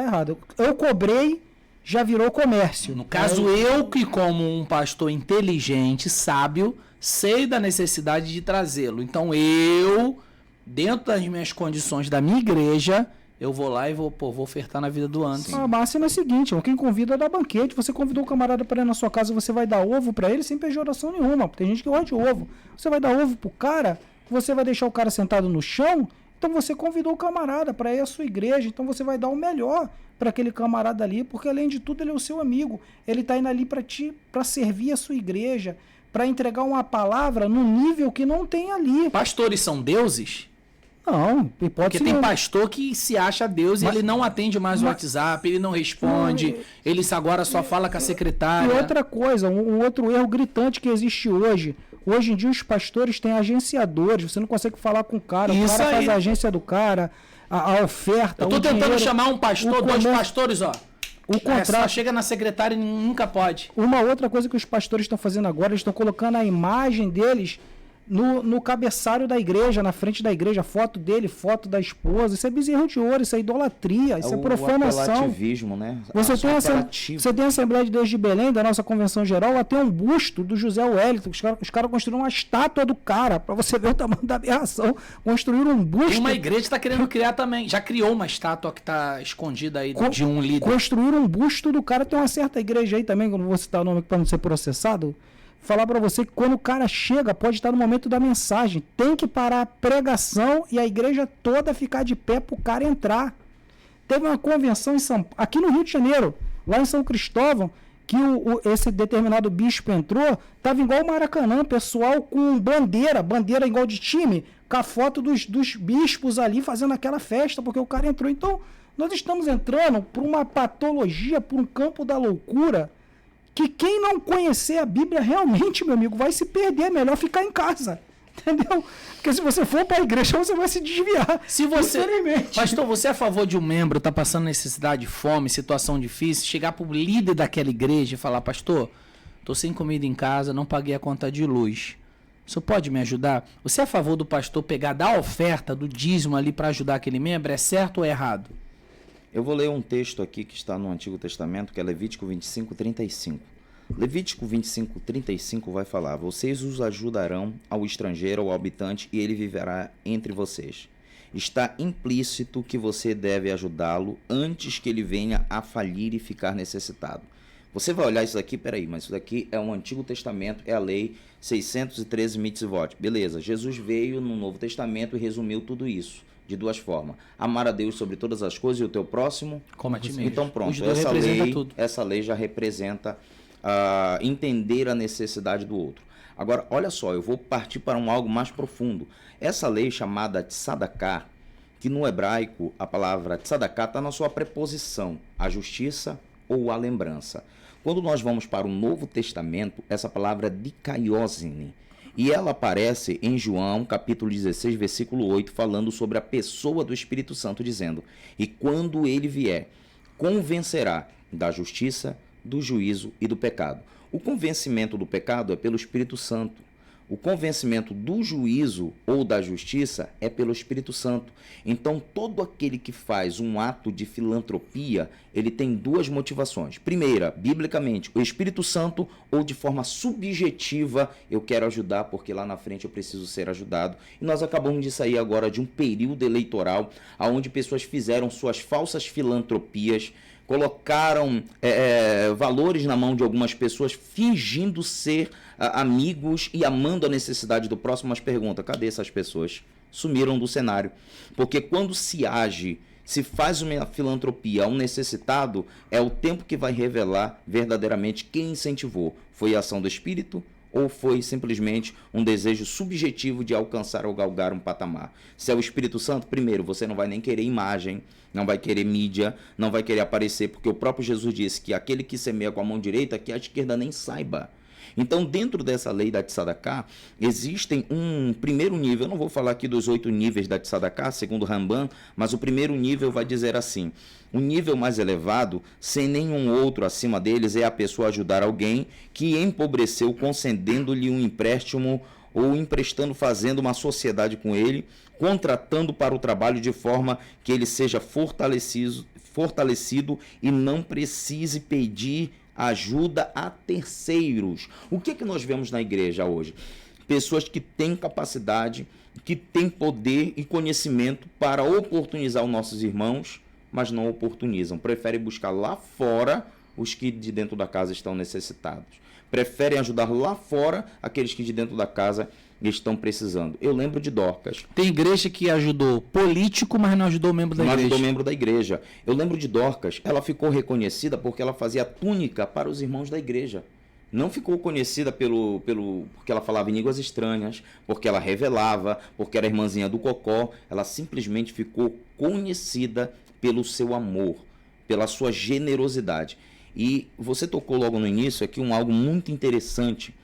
errado. Eu cobrei, já virou comércio. No caso, eu que como um pastor inteligente, sábio, sei da necessidade de trazê-lo. Então eu, dentro das minhas condições da minha igreja, eu vou lá e vou ofertar na vida do antes. A máxima é a seguinte, quem convida dá banquete. Você convidou o camarada para ir na sua casa, você vai dar ovo para ele sem pejoração nenhuma. Tem gente que gosta de ovo. Você vai dar ovo pro cara, você vai deixar o cara sentado no chão, então você convidou o camarada para ir à sua igreja, então você vai dar o melhor para aquele camarada ali, porque além de tudo ele é o seu amigo. Ele está indo ali para servir a sua igreja, para entregar uma palavra no nível que não tem ali. Pastores são deuses? Não, porque tem pastor que se acha Deus e ele não atende mais o WhatsApp, ele não responde, ele agora só fala com a secretária. E outra coisa, um outro erro gritante que existe hoje, Hoje em dia os pastores têm agenciadores, você não consegue falar com o cara faz a agência do cara, a oferta. Eu tô tentando dinheiro, chamar um pastor, dois pastores, ó. O contrato chega na secretária e nunca pode. Uma outra coisa que os pastores estão fazendo agora, eles estão colocando a imagem deles no cabeçalho da igreja, na frente da igreja, foto dele, foto da esposa. Isso é bezerro de ouro, isso é idolatria, isso é profanação. Apelativismo, né? Você tem a Assembleia de Deus de Belém, da nossa convenção geral, lá tem um busto do José Wellington. Os caras construíram uma estátua do cara, para você ver o tamanho da aberração. Construíram um busto. E uma igreja está querendo criar também. Já criou uma estátua que está escondida aí de um líder. Construíram um busto do cara. Tem uma certa igreja aí também, que eu não vou citar o nome para não ser processado. Falar para você que quando o cara chega, pode estar no momento da mensagem. Tem que parar a pregação e a igreja toda ficar de pé para o cara entrar. Teve uma convenção aqui no Rio de Janeiro, lá em São Cristóvão, que esse determinado bispo entrou, tava igual o Maracanã, pessoal com bandeira igual de time, com a foto dos bispos ali fazendo aquela festa, porque o cara entrou. Então, nós estamos entrando por uma patologia, por um campo da loucura, que quem não conhecer a Bíblia realmente, meu amigo, vai se perder. É melhor ficar em casa. Entendeu? Porque se você for para a igreja, você vai se desviar. Se você, pastor, você é a favor de um membro estar passando necessidade, fome, situação difícil, chegar para o líder daquela igreja e falar, pastor, estou sem comida em casa, não paguei a conta de luz. O senhor pode me ajudar? Você é a favor do pastor pegar, dar a oferta do dízimo ali para ajudar aquele membro? É certo ou é errado? Eu vou ler um texto aqui que está no Antigo Testamento, que é Levítico 25:35. Levítico 25:35 vai falar: vocês os ajudarão ao estrangeiro, ao habitante, e ele viverá entre vocês. Está implícito que você deve ajudá-lo antes que ele venha a falir e ficar necessitado. Você vai olhar isso daqui, peraí, mas isso daqui é um Antigo Testamento, é a lei 613 mitzvot. Beleza, Jesus veio no Novo Testamento e resumiu tudo isso de duas formas: amar a Deus sobre todas as coisas e o teu próximo como a ti mesmo. Então pronto, essa lei já representa entender a necessidade do outro. Agora, olha só, eu vou partir para algo mais profundo. Essa lei chamada tzedakah, que no hebraico a palavra tzedakah está na sua preposição, a justiça ou a lembrança. Quando nós vamos para o Novo Testamento, essa palavra é dikaiosine, e ela aparece em João, capítulo 16, versículo 8, falando sobre a pessoa do Espírito Santo, dizendo: e quando ele vier, convencerá da justiça, do juízo e do pecado. O convencimento do pecado é pelo Espírito Santo. O convencimento do juízo ou da justiça é pelo Espírito Santo. Então, todo aquele que faz um ato de filantropia, ele tem duas motivações. Primeira, biblicamente, o Espírito Santo, ou de forma subjetiva, eu quero ajudar porque lá na frente eu preciso ser ajudado. E nós acabamos de sair agora de um período eleitoral onde pessoas fizeram suas falsas filantropias, colocaram valores na mão de algumas pessoas, fingindo ser amigos e amando a necessidade do próximo, mas pergunta, cadê essas pessoas? Sumiram do cenário. Porque quando se age, se faz uma filantropia a um necessitado, é o tempo que vai revelar verdadeiramente quem incentivou. Foi a ação do Espírito ou foi simplesmente um desejo subjetivo de alcançar ou galgar um patamar? Se é o Espírito Santo, primeiro, você não vai nem querer imagem, não vai querer mídia, não vai querer aparecer, porque o próprio Jesus disse que aquele que semeia com a mão direita, que a esquerda nem saiba. Então, dentro dessa lei da tzedakah, existem um primeiro nível. Eu não vou falar aqui dos 8 níveis da tzedakah, segundo Ramban, mas o primeiro nível vai dizer assim: o nível mais elevado, sem nenhum outro acima deles, é a pessoa ajudar alguém que empobreceu, concedendo-lhe um empréstimo ou emprestando, fazendo uma sociedade com ele, contratando para o trabalho de forma que ele seja fortalecido e não precise pedir ajuda a terceiros. O que é que nós vemos na igreja hoje? Pessoas que têm capacidade, que têm poder e conhecimento para oportunizar os nossos irmãos, mas não oportunizam. Preferem buscar lá fora os que de dentro da casa estão necessitados. Preferem ajudar lá fora aqueles que de dentro da casa estão precisando. Eu lembro de Dorcas. Tem igreja que ajudou político, mas não ajudou membro da igreja. Não ajudou membro da igreja. Eu lembro de Dorcas, ela ficou reconhecida porque ela fazia túnica para os irmãos da igreja. Não ficou conhecida porque ela falava em línguas estranhas, porque ela revelava, porque era irmãzinha do Cocó. Ela simplesmente ficou conhecida pelo seu amor, pela sua generosidade. E você tocou logo no início aqui algo muito interessante.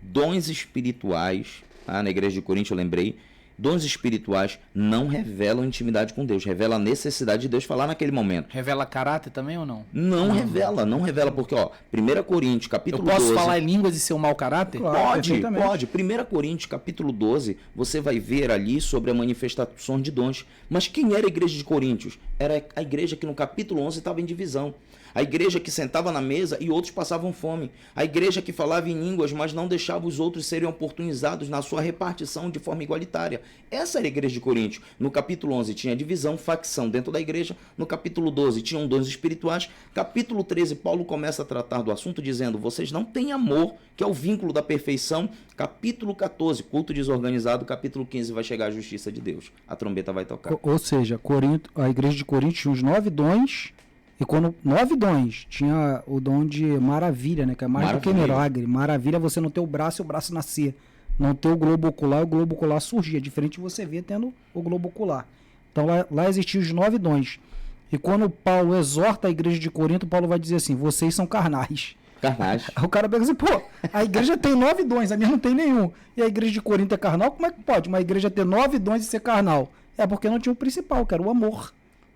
dons espirituais, na igreja de Corinto eu lembrei, dons espirituais não revelam intimidade com Deus, revela a necessidade de Deus falar naquele momento. Revela caráter também ou não? Não revela, porque, 1 Coríntios, capítulo 12... Eu posso falar em línguas e ser um mau caráter? Claro, Pode. 1 Coríntios, capítulo 12, você vai ver ali sobre a manifestação de dons. Mas quem era a igreja de Coríntios? Era a igreja que no capítulo 11 estava em divisão. A igreja que sentava na mesa e outros passavam fome. A igreja que falava em línguas, mas não deixava os outros serem oportunizados na sua repartição de forma igualitária. Essa era a igreja de Coríntios. No capítulo 11 tinha divisão, facção dentro da igreja. No capítulo 12 tinham dons espirituais. Capítulo 13, Paulo começa a tratar do assunto dizendo: vocês não têm amor, que é o vínculo da perfeição. Capítulo 14, culto desorganizado. Capítulo 15 vai chegar a justiça de Deus. A trombeta vai tocar. Ou seja, a igreja de Corinto tinha os 9 dons. E quando 9 dons, tinha o dom de maravilha, né? Que é mais do que milagre. Maravilha é você não ter o braço e o braço nascer. Não ter o globo ocular e o globo ocular surgir. É diferente de você ver tendo o globo ocular. Então lá existiam os 9 dons. E quando Paulo exorta a igreja de Corinto, Paulo vai dizer assim: vocês são carnais. Carnais. Aí o cara pega assim: pô, a igreja tem 9 dons, a minha não tem nenhum. E a igreja de Corinto é carnal? Como é que pode uma igreja ter 9 dons e ser carnal? É porque não tinha o principal, que era o amor.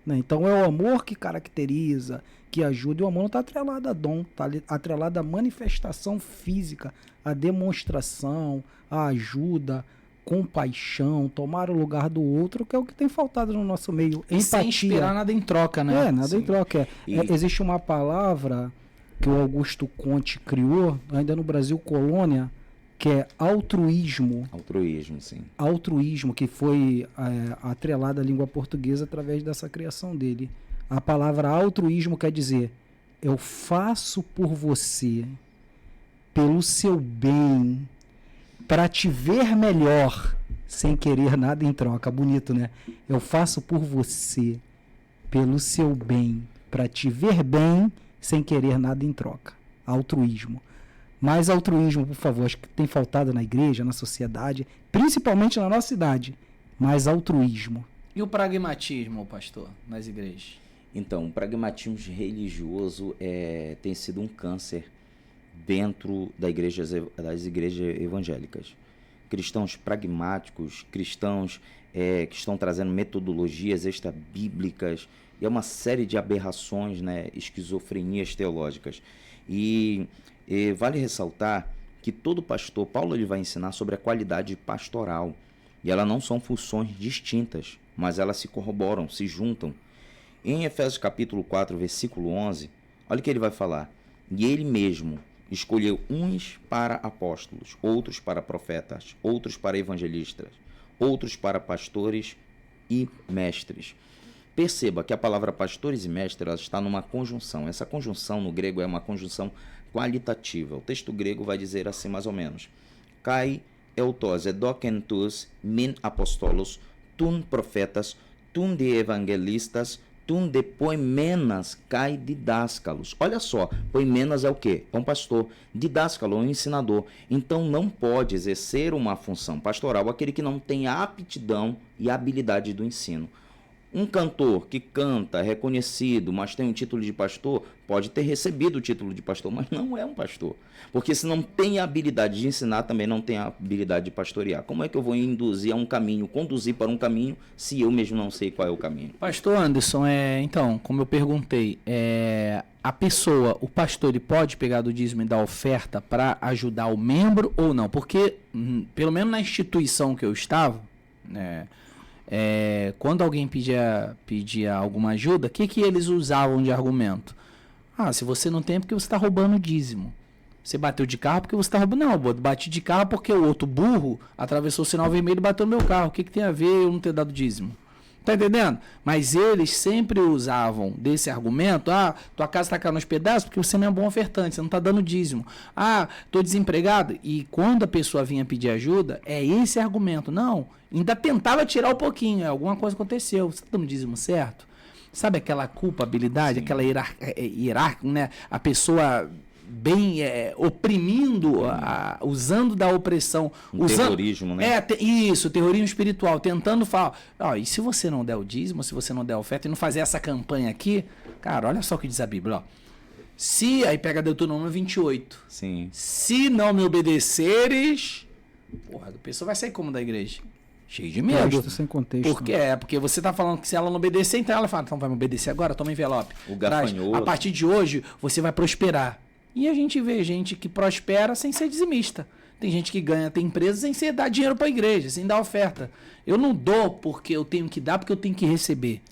Então é o amor que caracteriza, que ajuda, e o amor não está atrelado a dom, está atrelado à manifestação física, à demonstração, à ajuda, compaixão, tomar o lugar do outro, que é o que tem faltado no nosso meio. Empatia. Sem esperar nada em troca, né? Nada em troca. Existe uma palavra que o Augusto Conte criou, ainda no Brasil colônia, que é altruísmo. Altruísmo, sim. Altruísmo, que foi atrelado à língua portuguesa através dessa criação dele. A palavra altruísmo quer dizer: eu faço por você, pelo seu bem, para te ver melhor, sem querer nada em troca. Bonito, né? Eu faço por você, pelo seu bem, para te ver bem, sem querer nada em troca. Altruísmo. Mais altruísmo, por favor, acho que tem faltado na igreja, na sociedade, principalmente na nossa cidade. Mais altruísmo. E o pragmatismo, pastor, nas igrejas? Então, o pragmatismo religioso tem sido um câncer dentro das igrejas evangélicas. Cristãos pragmáticos, cristãos que estão trazendo metodologias extra-bíblicas, e é uma série de aberrações, né, esquizofrenias teológicas. E vale ressaltar que todo pastor, Paulo ele vai ensinar sobre a qualidade pastoral, e elas não são funções distintas, mas elas se corroboram, se juntam. Em Efésios capítulo 4, versículo 11, olha o que ele vai falar: e ele mesmo escolheu uns para apóstolos, outros para profetas, outros para evangelistas, outros para pastores e mestres. Perceba que a palavra pastores e mestres está numa conjunção. Essa conjunção no grego é uma conjunção qualitativa. O texto grego vai dizer assim mais ou menos: kai eutos edokentus min apostolos, tun profetas, tun de evangelistas, tun de poimenas kai didáscalos. Olha só, poimenas é o quê? É um pastor. Didáscalo é um ensinador. Então não pode exercer uma função pastoral aquele que não tem a aptidão e a habilidade do ensino. Um cantor que canta, é reconhecido, mas tem um título de pastor, pode ter recebido o título de pastor, mas não é um pastor. Porque se não tem a habilidade de ensinar, também não tem a habilidade de pastorear. Como é que eu vou induzir a um caminho, conduzir para um caminho, se eu mesmo não sei qual é o caminho? Pastor Anderson, então, como eu perguntei, a pessoa, o pastor, ele pode pegar do dízimo e da oferta para ajudar o membro ou não? Porque, pelo menos na instituição que eu estava, né, quando alguém pedia alguma ajuda, o que eles usavam de argumento? Se você não tem é porque você está roubando o dízimo. Você bateu de carro porque você está roubando. Não, eu bati de carro porque o outro burro atravessou o sinal vermelho e bateu no meu carro. O que tem a ver eu não ter dado dízimo? Tá entendendo? Mas eles sempre usavam desse argumento: tua casa está caindo aos pedaços porque você não é um bom ofertante, você não está dando dízimo. Tô desempregado. E quando a pessoa vinha pedir ajuda, é esse argumento. Não, ainda tentava tirar um pouquinho, alguma coisa aconteceu. Você está dando dízimo certo? Sabe aquela culpabilidade, aquela hierárquica, né? A pessoa bem oprimindo, usando da opressão. Terrorismo, né? Isso, terrorismo espiritual, tentando falar, e se você não der o dízimo, se você não der a oferta e não fazer essa campanha aqui, cara, olha só o que diz a Bíblia, Aí pega Deuteronômio 28. Sim. Se não me obedeceres, porra, a pessoa vai sair como da igreja? Cheio de medo. Sem contexto. Porque você tá falando que se ela não obedecer, então ela fala, então vai me obedecer agora, toma envelope. O gafanhoto. A partir de hoje, você vai prosperar. E a gente vê gente que prospera sem ser dizimista. Tem gente que ganha, tem empresa sem ser dar dinheiro para a igreja, sem dar oferta. Eu não dou porque eu tenho que dar, porque eu tenho que receber.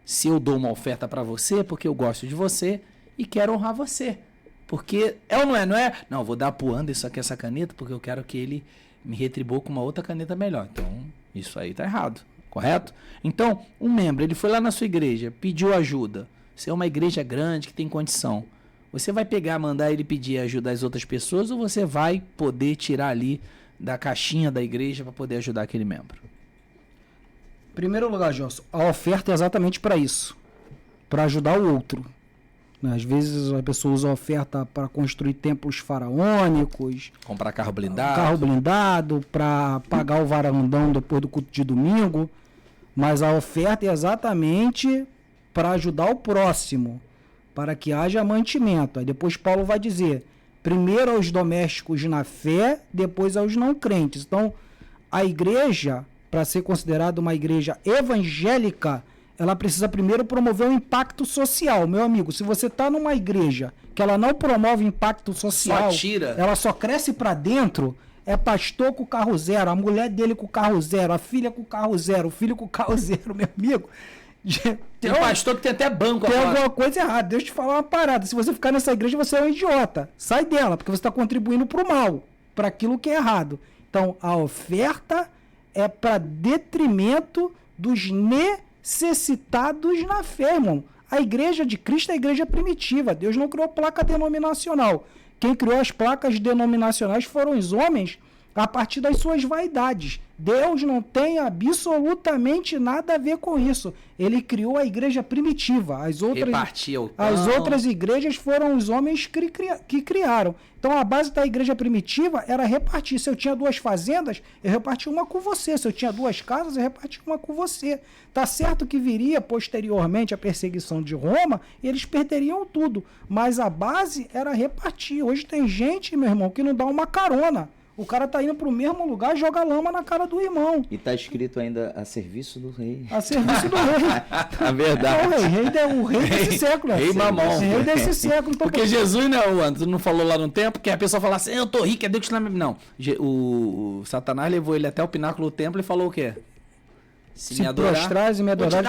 Se eu dou uma oferta para você, porque eu gosto de você e quero honrar você. Porque é ou não é? Não é? Não, eu vou dar pro Anderson aqui essa caneta porque eu quero que ele me retribua com uma outra caneta melhor. Então, isso aí tá errado, correto? Então, um membro, ele foi lá na sua igreja, pediu ajuda. Você é uma igreja grande que tem condição. Você vai pegar, mandar ele pedir ajuda às outras pessoas ou você vai poder tirar ali da caixinha da igreja para poder ajudar aquele membro? Em primeiro lugar, Gelson, a oferta é exatamente para isso, para ajudar o outro. Às vezes a pessoa usa a oferta para construir templos faraônicos, comprar carro blindado, para pagar o varandão depois do culto de domingo, mas a oferta é exatamente para ajudar o próximo, para que haja mantimento. Aí depois Paulo vai dizer, primeiro aos domésticos na fé, depois aos não crentes. Então, a igreja, para ser considerada uma igreja evangélica, ela precisa primeiro promover um impacto social. Meu amigo, se você está numa igreja que ela não promove impacto social, ela só cresce para dentro, é pastor com carro zero, a mulher dele com carro zero, a filha com carro zero, o filho com carro zero, meu amigo. Tem um pastor que tem até banco. Tem alguma coisa errada. Deixa eu te falar uma parada. Se você ficar nessa igreja, você é um idiota. Sai dela, porque você está contribuindo para o mal, para aquilo que é errado. Então, a oferta é para detrimento dos necessitados na fé, irmão. A igreja de Cristo é a igreja primitiva. Deus não criou placa denominacional. Quem criou as placas denominacionais foram os homens a partir das suas vaidades. Deus não tem absolutamente nada a ver com isso. Ele criou a igreja primitiva. As outras igrejas foram os homens que criaram. Então a base da igreja primitiva era repartir. Se eu tinha 2 fazendas, eu reparti uma com você. Se eu tinha 2 casas, eu reparti uma com você. Tá certo que viria posteriormente a perseguição de Roma e eles perderiam tudo. Mas a base era repartir. Hoje tem gente, meu irmão, que não dá uma carona. O cara tá indo pro mesmo lugar e joga lama na cara do irmão. E tá escrito ainda a serviço do rei. A serviço do rei. A verdade. O rei desse século. Rei mamão. Rei desse século. Então, porque Jesus, né, Anderson, não falou lá no tempo que a pessoa fala assim, eu tô rico, é Deus que não. O Satanás levou ele até o pináculo do templo e falou o quê? Se me prostrar e me adorar,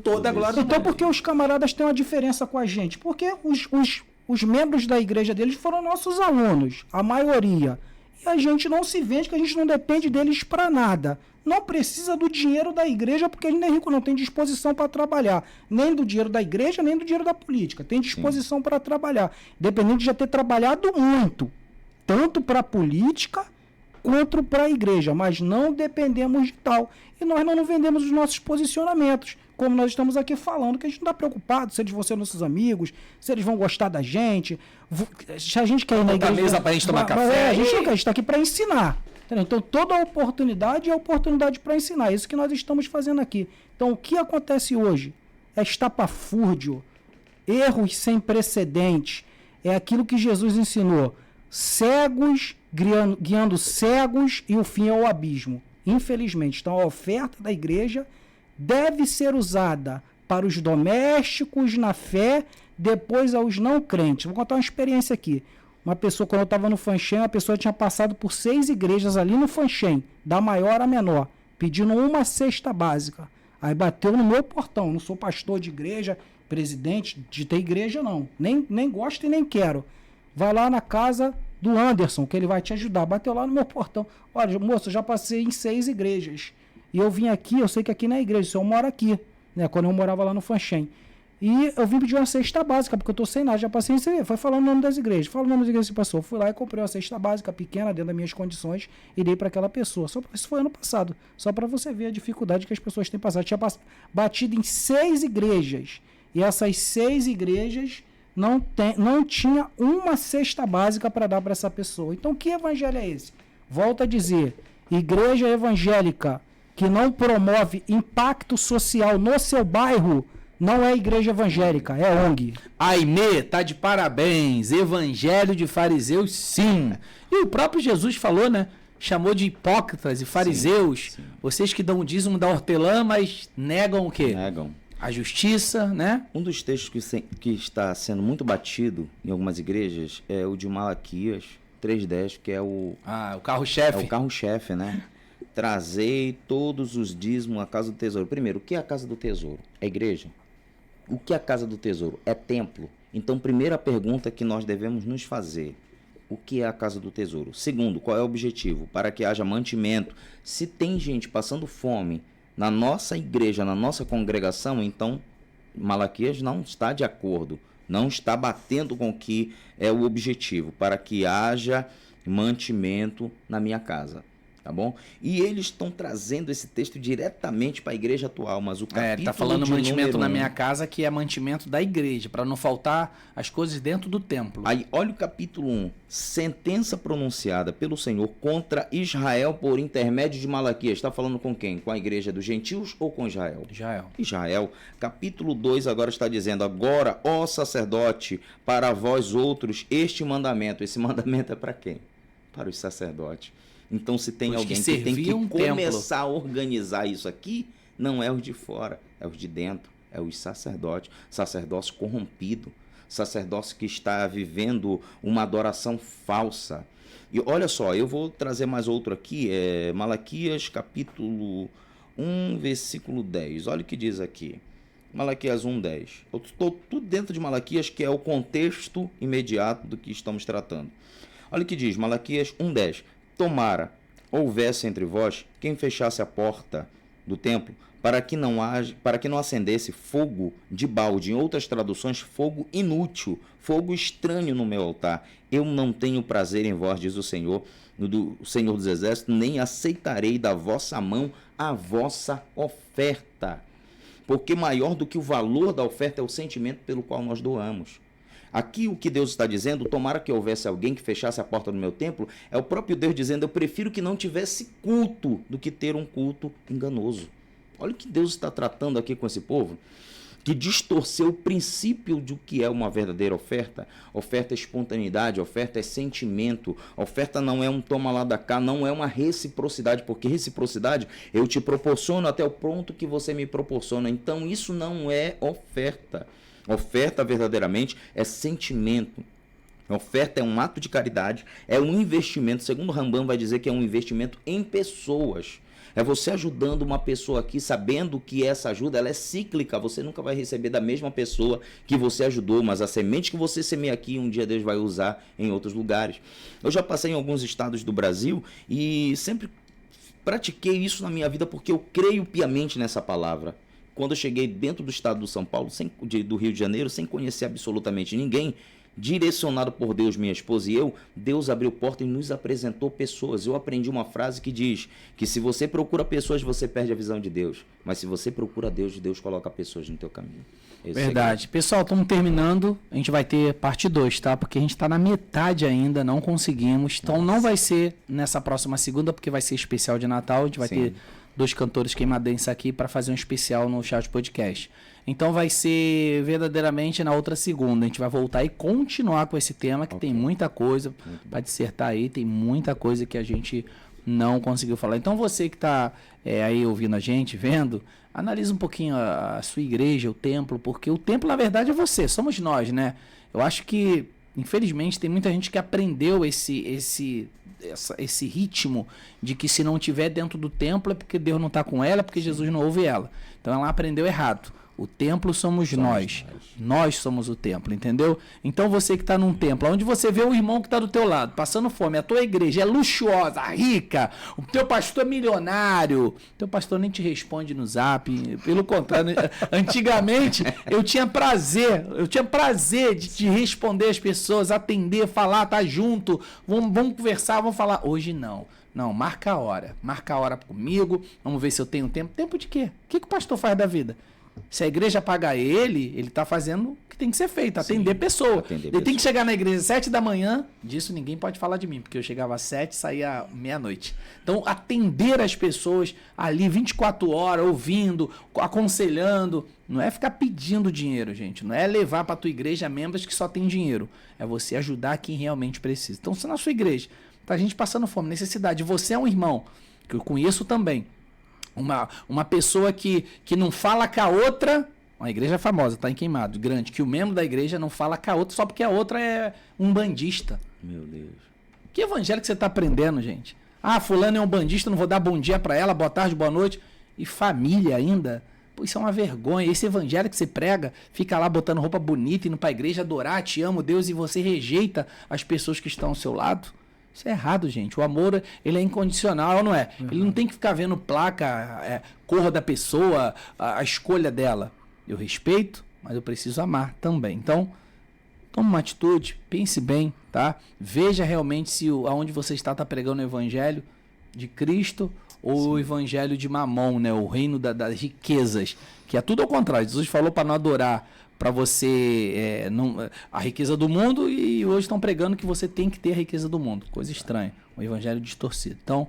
toda a glória. Então por que os camaradas têm uma diferença com a gente? Porque os membros da igreja deles foram nossos alunos, a maioria. E a gente não se vende, que a gente não depende deles para nada. Não precisa do dinheiro da igreja, porque ele não é rico, não tem disposição para trabalhar. Nem do dinheiro da igreja, nem do dinheiro da política. Tem disposição para trabalhar. Independente de já ter trabalhado muito. Tanto para a política, quanto para a igreja. Mas não dependemos de tal. E nós não vendemos os nossos posicionamentos. Como nós estamos aqui falando, que a gente não está preocupado se eles vão ser nossos amigos, se eles vão gostar da gente. Se a gente quer ir na igreja... mesa para a gente tomar café. A gente não quer, a gente está aqui para ensinar. Entendeu? Então, toda oportunidade é oportunidade para ensinar. É isso que nós estamos fazendo aqui. Então, o que acontece hoje? É estapafúrdio, erros sem precedentes. É aquilo que Jesus ensinou. Cegos, guiando cegos, e o fim é o abismo. Infelizmente. Então, a oferta da igreja deve ser usada para os domésticos na fé, depois aos não crentes. Vou contar uma experiência aqui. Uma pessoa, quando eu estava no Fanchen, uma pessoa tinha passado por 6 igrejas ali no Fanchen, da maior a menor, pedindo uma cesta básica. Aí bateu no meu portão. Não sou pastor de igreja, presidente de ter igreja, não. Nem gosto e nem quero. Vai lá na casa do Anderson, que ele vai te ajudar. Bateu lá no meu portão. Olha, moço, eu já passei em 6 igrejas. E eu vim aqui, eu sei que aqui na igreja, o senhor mora aqui, né? Quando eu morava lá no Fanchen. E eu vim pedir uma cesta básica, porque eu tô sem nada, já passei em você. Foi falando o nome das igrejas. Fala o nome das igrejas que passou. Fui lá e comprei uma cesta básica pequena, dentro das minhas condições, e dei para aquela pessoa. Isso foi ano passado. Só para você ver a dificuldade que as pessoas têm passado. Tinha batido em 6 igrejas. E essas 6 igrejas não tinha uma cesta básica para dar para essa pessoa. Então, que evangelho é esse? Volto a dizer, igreja evangélica que não promove impacto social no seu bairro Não é igreja evangélica, é ONG. Aimee, tá de parabéns. Evangelho de fariseus, sim. E o próprio Jesus falou, né? Chamou de hipócritas e fariseus. Sim. Vocês que dão o dízimo da hortelã, mas negam o quê? Negam. A justiça, né? Um dos textos que está sendo muito batido em algumas igrejas é o de Malaquias 3:10, que é o carro-chefe. carro-chefe, né? Trazei todos os dízimos à casa do tesouro. Primeiro, o que é a casa do tesouro? É igreja? O que é a casa do tesouro? É templo. Então, primeira pergunta que nós devemos nos fazer: o que é a casa do tesouro? Segundo, qual é o objetivo? Para que haja mantimento. Se tem gente passando fome na nossa igreja, na nossa congregação, então Malaquias não está de acordo, não está batendo com o que é o objetivo, para que haja mantimento na minha casa. Tá bom? E eles estão trazendo esse texto diretamente para a igreja atual, mas o capítulo Ele tá falando de mantimento na número minha 1, casa, que é mantimento da igreja, para não faltar as coisas dentro do templo. Aí, olha o capítulo 1. Sentença pronunciada pelo Senhor contra Israel por intermédio de Malaquias. Está falando com quem? Com a igreja dos gentios ou com Israel? Israel. Capítulo 2 agora está dizendo: agora, ó sacerdote, para vós outros este mandamento. Esse mandamento é para quem? Para os sacerdotes. Então, se tem alguém que tem que começar a organizar isso aqui, não é os de fora, é os de dentro, é os sacerdotes. Sacerdócio corrompido, sacerdócio que está vivendo uma adoração falsa. E olha só, eu vou trazer mais outro aqui, Malaquias capítulo 1, versículo 10. Olha o que diz aqui. Malaquias 1:10. Eu estou tudo dentro de Malaquias, que é o contexto imediato do que estamos tratando. Olha o que diz, Malaquias 1:10. Tomara houvesse entre vós quem fechasse a porta do templo, para que não acendesse fogo de balde. Em outras traduções, fogo inútil, fogo estranho no meu altar. Eu não tenho prazer em vós, diz o Senhor dos Exércitos, nem aceitarei da vossa mão a vossa oferta. Porque maior do que o valor da oferta é o sentimento pelo qual nós doamos. Aqui o que Deus está dizendo, tomara que houvesse alguém que fechasse a porta do meu templo, é o próprio Deus dizendo: eu prefiro que não tivesse culto do que ter um culto enganoso. Olha o que Deus está tratando aqui com esse povo, que distorceu o princípio do que é uma verdadeira oferta. Oferta é espontaneidade, oferta é sentimento, oferta não é um toma lá da cá, não é uma reciprocidade, porque reciprocidade eu te proporciono até o ponto que você me proporciona. Então isso não é oferta. Oferta verdadeiramente é sentimento. Oferta é um ato de caridade, é um investimento. Segundo Rambam vai dizer que é um investimento em pessoas. É você ajudando uma pessoa aqui, sabendo que essa ajuda ela é cíclica. Você nunca vai receber da mesma pessoa que você ajudou, mas a semente que você semeia aqui, um dia Deus vai usar em outros lugares. Eu já passei em alguns estados do Brasil e sempre pratiquei isso na minha vida porque eu creio piamente nessa palavra. Quando eu cheguei dentro do estado do São Paulo, do Rio de Janeiro, sem conhecer absolutamente ninguém, direcionado por Deus, minha esposa e eu, Deus abriu porta e nos apresentou pessoas. Eu aprendi uma frase que diz que se você procura pessoas, você perde a visão de Deus. Mas se você procura Deus, Deus coloca pessoas no teu caminho. Verdade. Pessoal, estamos terminando. A gente vai ter parte 2, tá? Porque a gente está na metade ainda, não conseguimos. Então não vai ser nessa próxima segunda, porque vai ser especial de Natal. A gente vai ter 2 cantores queimadenses aqui para fazer um especial no Chat Podcast. Então vai ser verdadeiramente na outra segunda. A gente vai voltar e continuar com esse tema, que tem muita coisa para dissertar aí, tem muita coisa que a gente não conseguiu falar. Então você que está aí ouvindo a gente, vendo, analisa um pouquinho a sua igreja, o templo, porque o templo na verdade é você, somos nós, né? Eu acho que, infelizmente, tem muita gente que aprendeu esse ritmo de que se não tiver dentro do templo é porque Deus não está com ela, é porque Jesus não ouve ela. Então ela aprendeu errado. O templo somos nós. Nós somos o templo, entendeu? Então você que está num templo, onde você vê o irmão que está do teu lado, passando fome, a tua igreja é luxuosa, rica, o teu pastor é milionário, o teu pastor nem te responde no zap. Pelo contrário, antigamente eu tinha prazer de te responder as pessoas, atender, falar, tá junto, vamos conversar, vamos falar. Hoje não. Não, marca a hora comigo, vamos ver se eu tenho tempo. Tempo de quê? O que o pastor faz da vida? Se a igreja pagar ele está fazendo o que tem que ser feito, atender pessoa. Ele tem que chegar na igreja às 7 da manhã, disso ninguém pode falar de mim, porque eu chegava às 7 e saía meia-noite. Então, atender as pessoas ali 24 horas, ouvindo, aconselhando, não é ficar pedindo dinheiro, gente. Não é levar para tua igreja membros que só tem dinheiro. É você ajudar quem realmente precisa. Então, se na sua igreja tá gente passando fome, necessidade, você é um irmão, que eu conheço também, uma pessoa que não fala com a outra, uma igreja famosa, tá em Queimado, grande, que o membro da igreja não fala com a outra só porque a outra é um bandista. Meu Deus. Que evangelho que você tá aprendendo, gente? Ah, fulano é um bandista, não vou dar bom dia para ela, boa tarde, boa noite. E família ainda? Pô, isso é uma vergonha. Esse evangelho que você prega, fica lá botando roupa bonita, indo pra igreja adorar, te amo, Deus, e você rejeita as pessoas que estão ao seu lado? Isso é errado, gente. O amor, ele é incondicional, não é? Ele não tem que ficar vendo placa, cor da pessoa, a escolha dela. Eu respeito, mas eu preciso amar também. Então, tome uma atitude, pense bem, tá? Veja realmente se aonde você está pregando o evangelho de Cristo ou o evangelho de Mamon, né? O reino das riquezas, que é tudo ao contrário. Jesus falou para não adorar para você a riqueza do mundo, e hoje estão pregando que você tem que ter a riqueza do mundo. Coisa estranha, um evangelho distorcido. Então,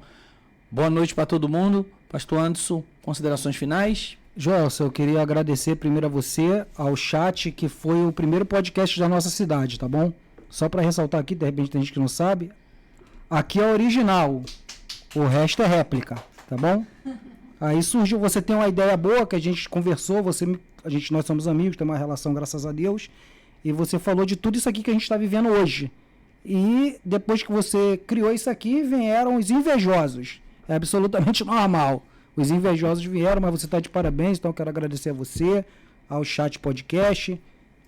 boa noite para todo mundo. Pastor Anderson, considerações finais? Joelson, eu queria agradecer primeiro a você, ao chat, que foi o primeiro podcast da nossa cidade, tá bom? Só para ressaltar aqui, de repente tem gente que não sabe, aqui é original, o resto é réplica, tá bom? Aí surgiu, você tem uma ideia boa que a gente conversou, nós somos amigos, temos uma relação, graças a Deus, e você falou de tudo isso aqui que a gente está vivendo hoje. E depois que você criou isso aqui, vieram os invejosos. É absolutamente normal. Os invejosos vieram, mas você está de parabéns, então eu quero agradecer a você, ao Chat Podcast,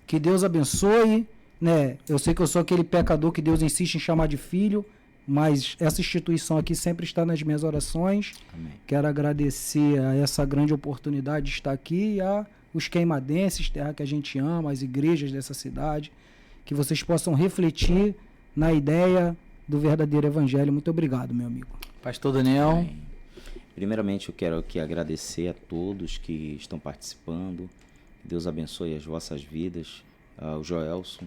que Deus abençoe, né? Eu sei que eu sou aquele pecador que Deus insiste em chamar de filho, mas essa instituição aqui sempre está nas minhas orações. Amém. Quero agradecer a essa grande oportunidade de estar aqui e a os queimadenses, terra que a gente ama, as igrejas dessa cidade, que vocês possam refletir na ideia do verdadeiro evangelho. Muito obrigado, meu amigo. Pastor Daniel. Amém. Primeiramente, eu quero aqui agradecer a todos que estão participando. Deus abençoe as vossas vidas. O Joelson,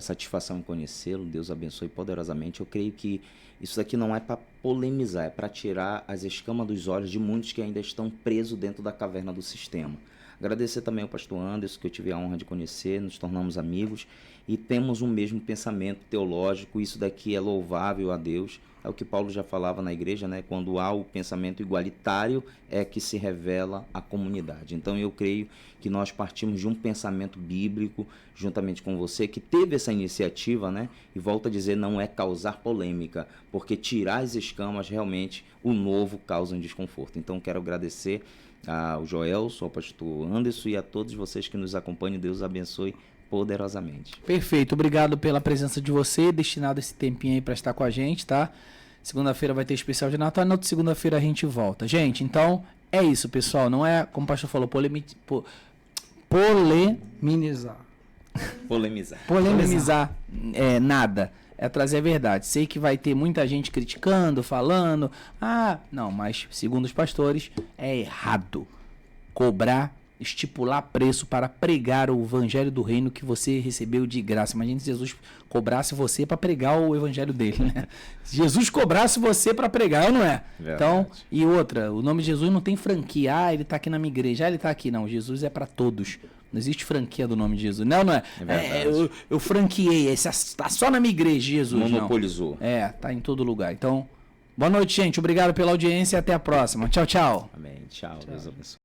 satisfação em conhecê-lo. Deus abençoe poderosamente. Eu creio que isso aqui não é para polemizar, é para tirar as escamas dos olhos de muitos que ainda estão presos dentro da caverna do sistema. Agradecer também ao pastor Anderson, que eu tive a honra de conhecer, nos tornamos amigos e temos um mesmo pensamento teológico. Isso daqui é louvável a Deus. É o que Paulo já falava na igreja, né? Quando há o pensamento igualitário é que se revela a comunidade. Então eu creio que nós partimos de um pensamento bíblico, juntamente com você, que teve essa iniciativa, né? E volto a dizer, não é causar polêmica, porque tirar as escamas, realmente, o novo causa um desconforto. Então quero agradecer ao Joelson, ao pastor Anderson e a todos vocês que nos acompanham. Deus abençoe poderosamente. Perfeito, obrigado pela presença de você, destinado esse tempinho aí para estar com a gente, tá? Segunda-feira vai ter especial de Natal, na outra segunda-feira a gente volta. Gente, então é isso, pessoal, não é, como o pastor falou, polemizar nada. É trazer a verdade. Sei que vai ter muita gente criticando, falando. Não, mas segundo os pastores, é errado cobrar, estipular preço para pregar o evangelho do reino que você recebeu de graça. Imagina se Jesus cobrasse você para pregar o evangelho dele, né? Se Jesus cobrasse você para pregar, não é? Verdade. Então, e outra, o nome de Jesus não tem franquia. Ele está aqui na minha igreja, ele está aqui. Não, Jesus é para todos. Não existe franquia do nome de Jesus. Não é? Eu franqueei. Esse está só na minha igreja, Jesus. Monopolizou. Não. Tá em todo lugar. Então, boa noite, gente. Obrigado pela audiência e até a próxima. Tchau, tchau. Amém. Tchau. Deus abençoe.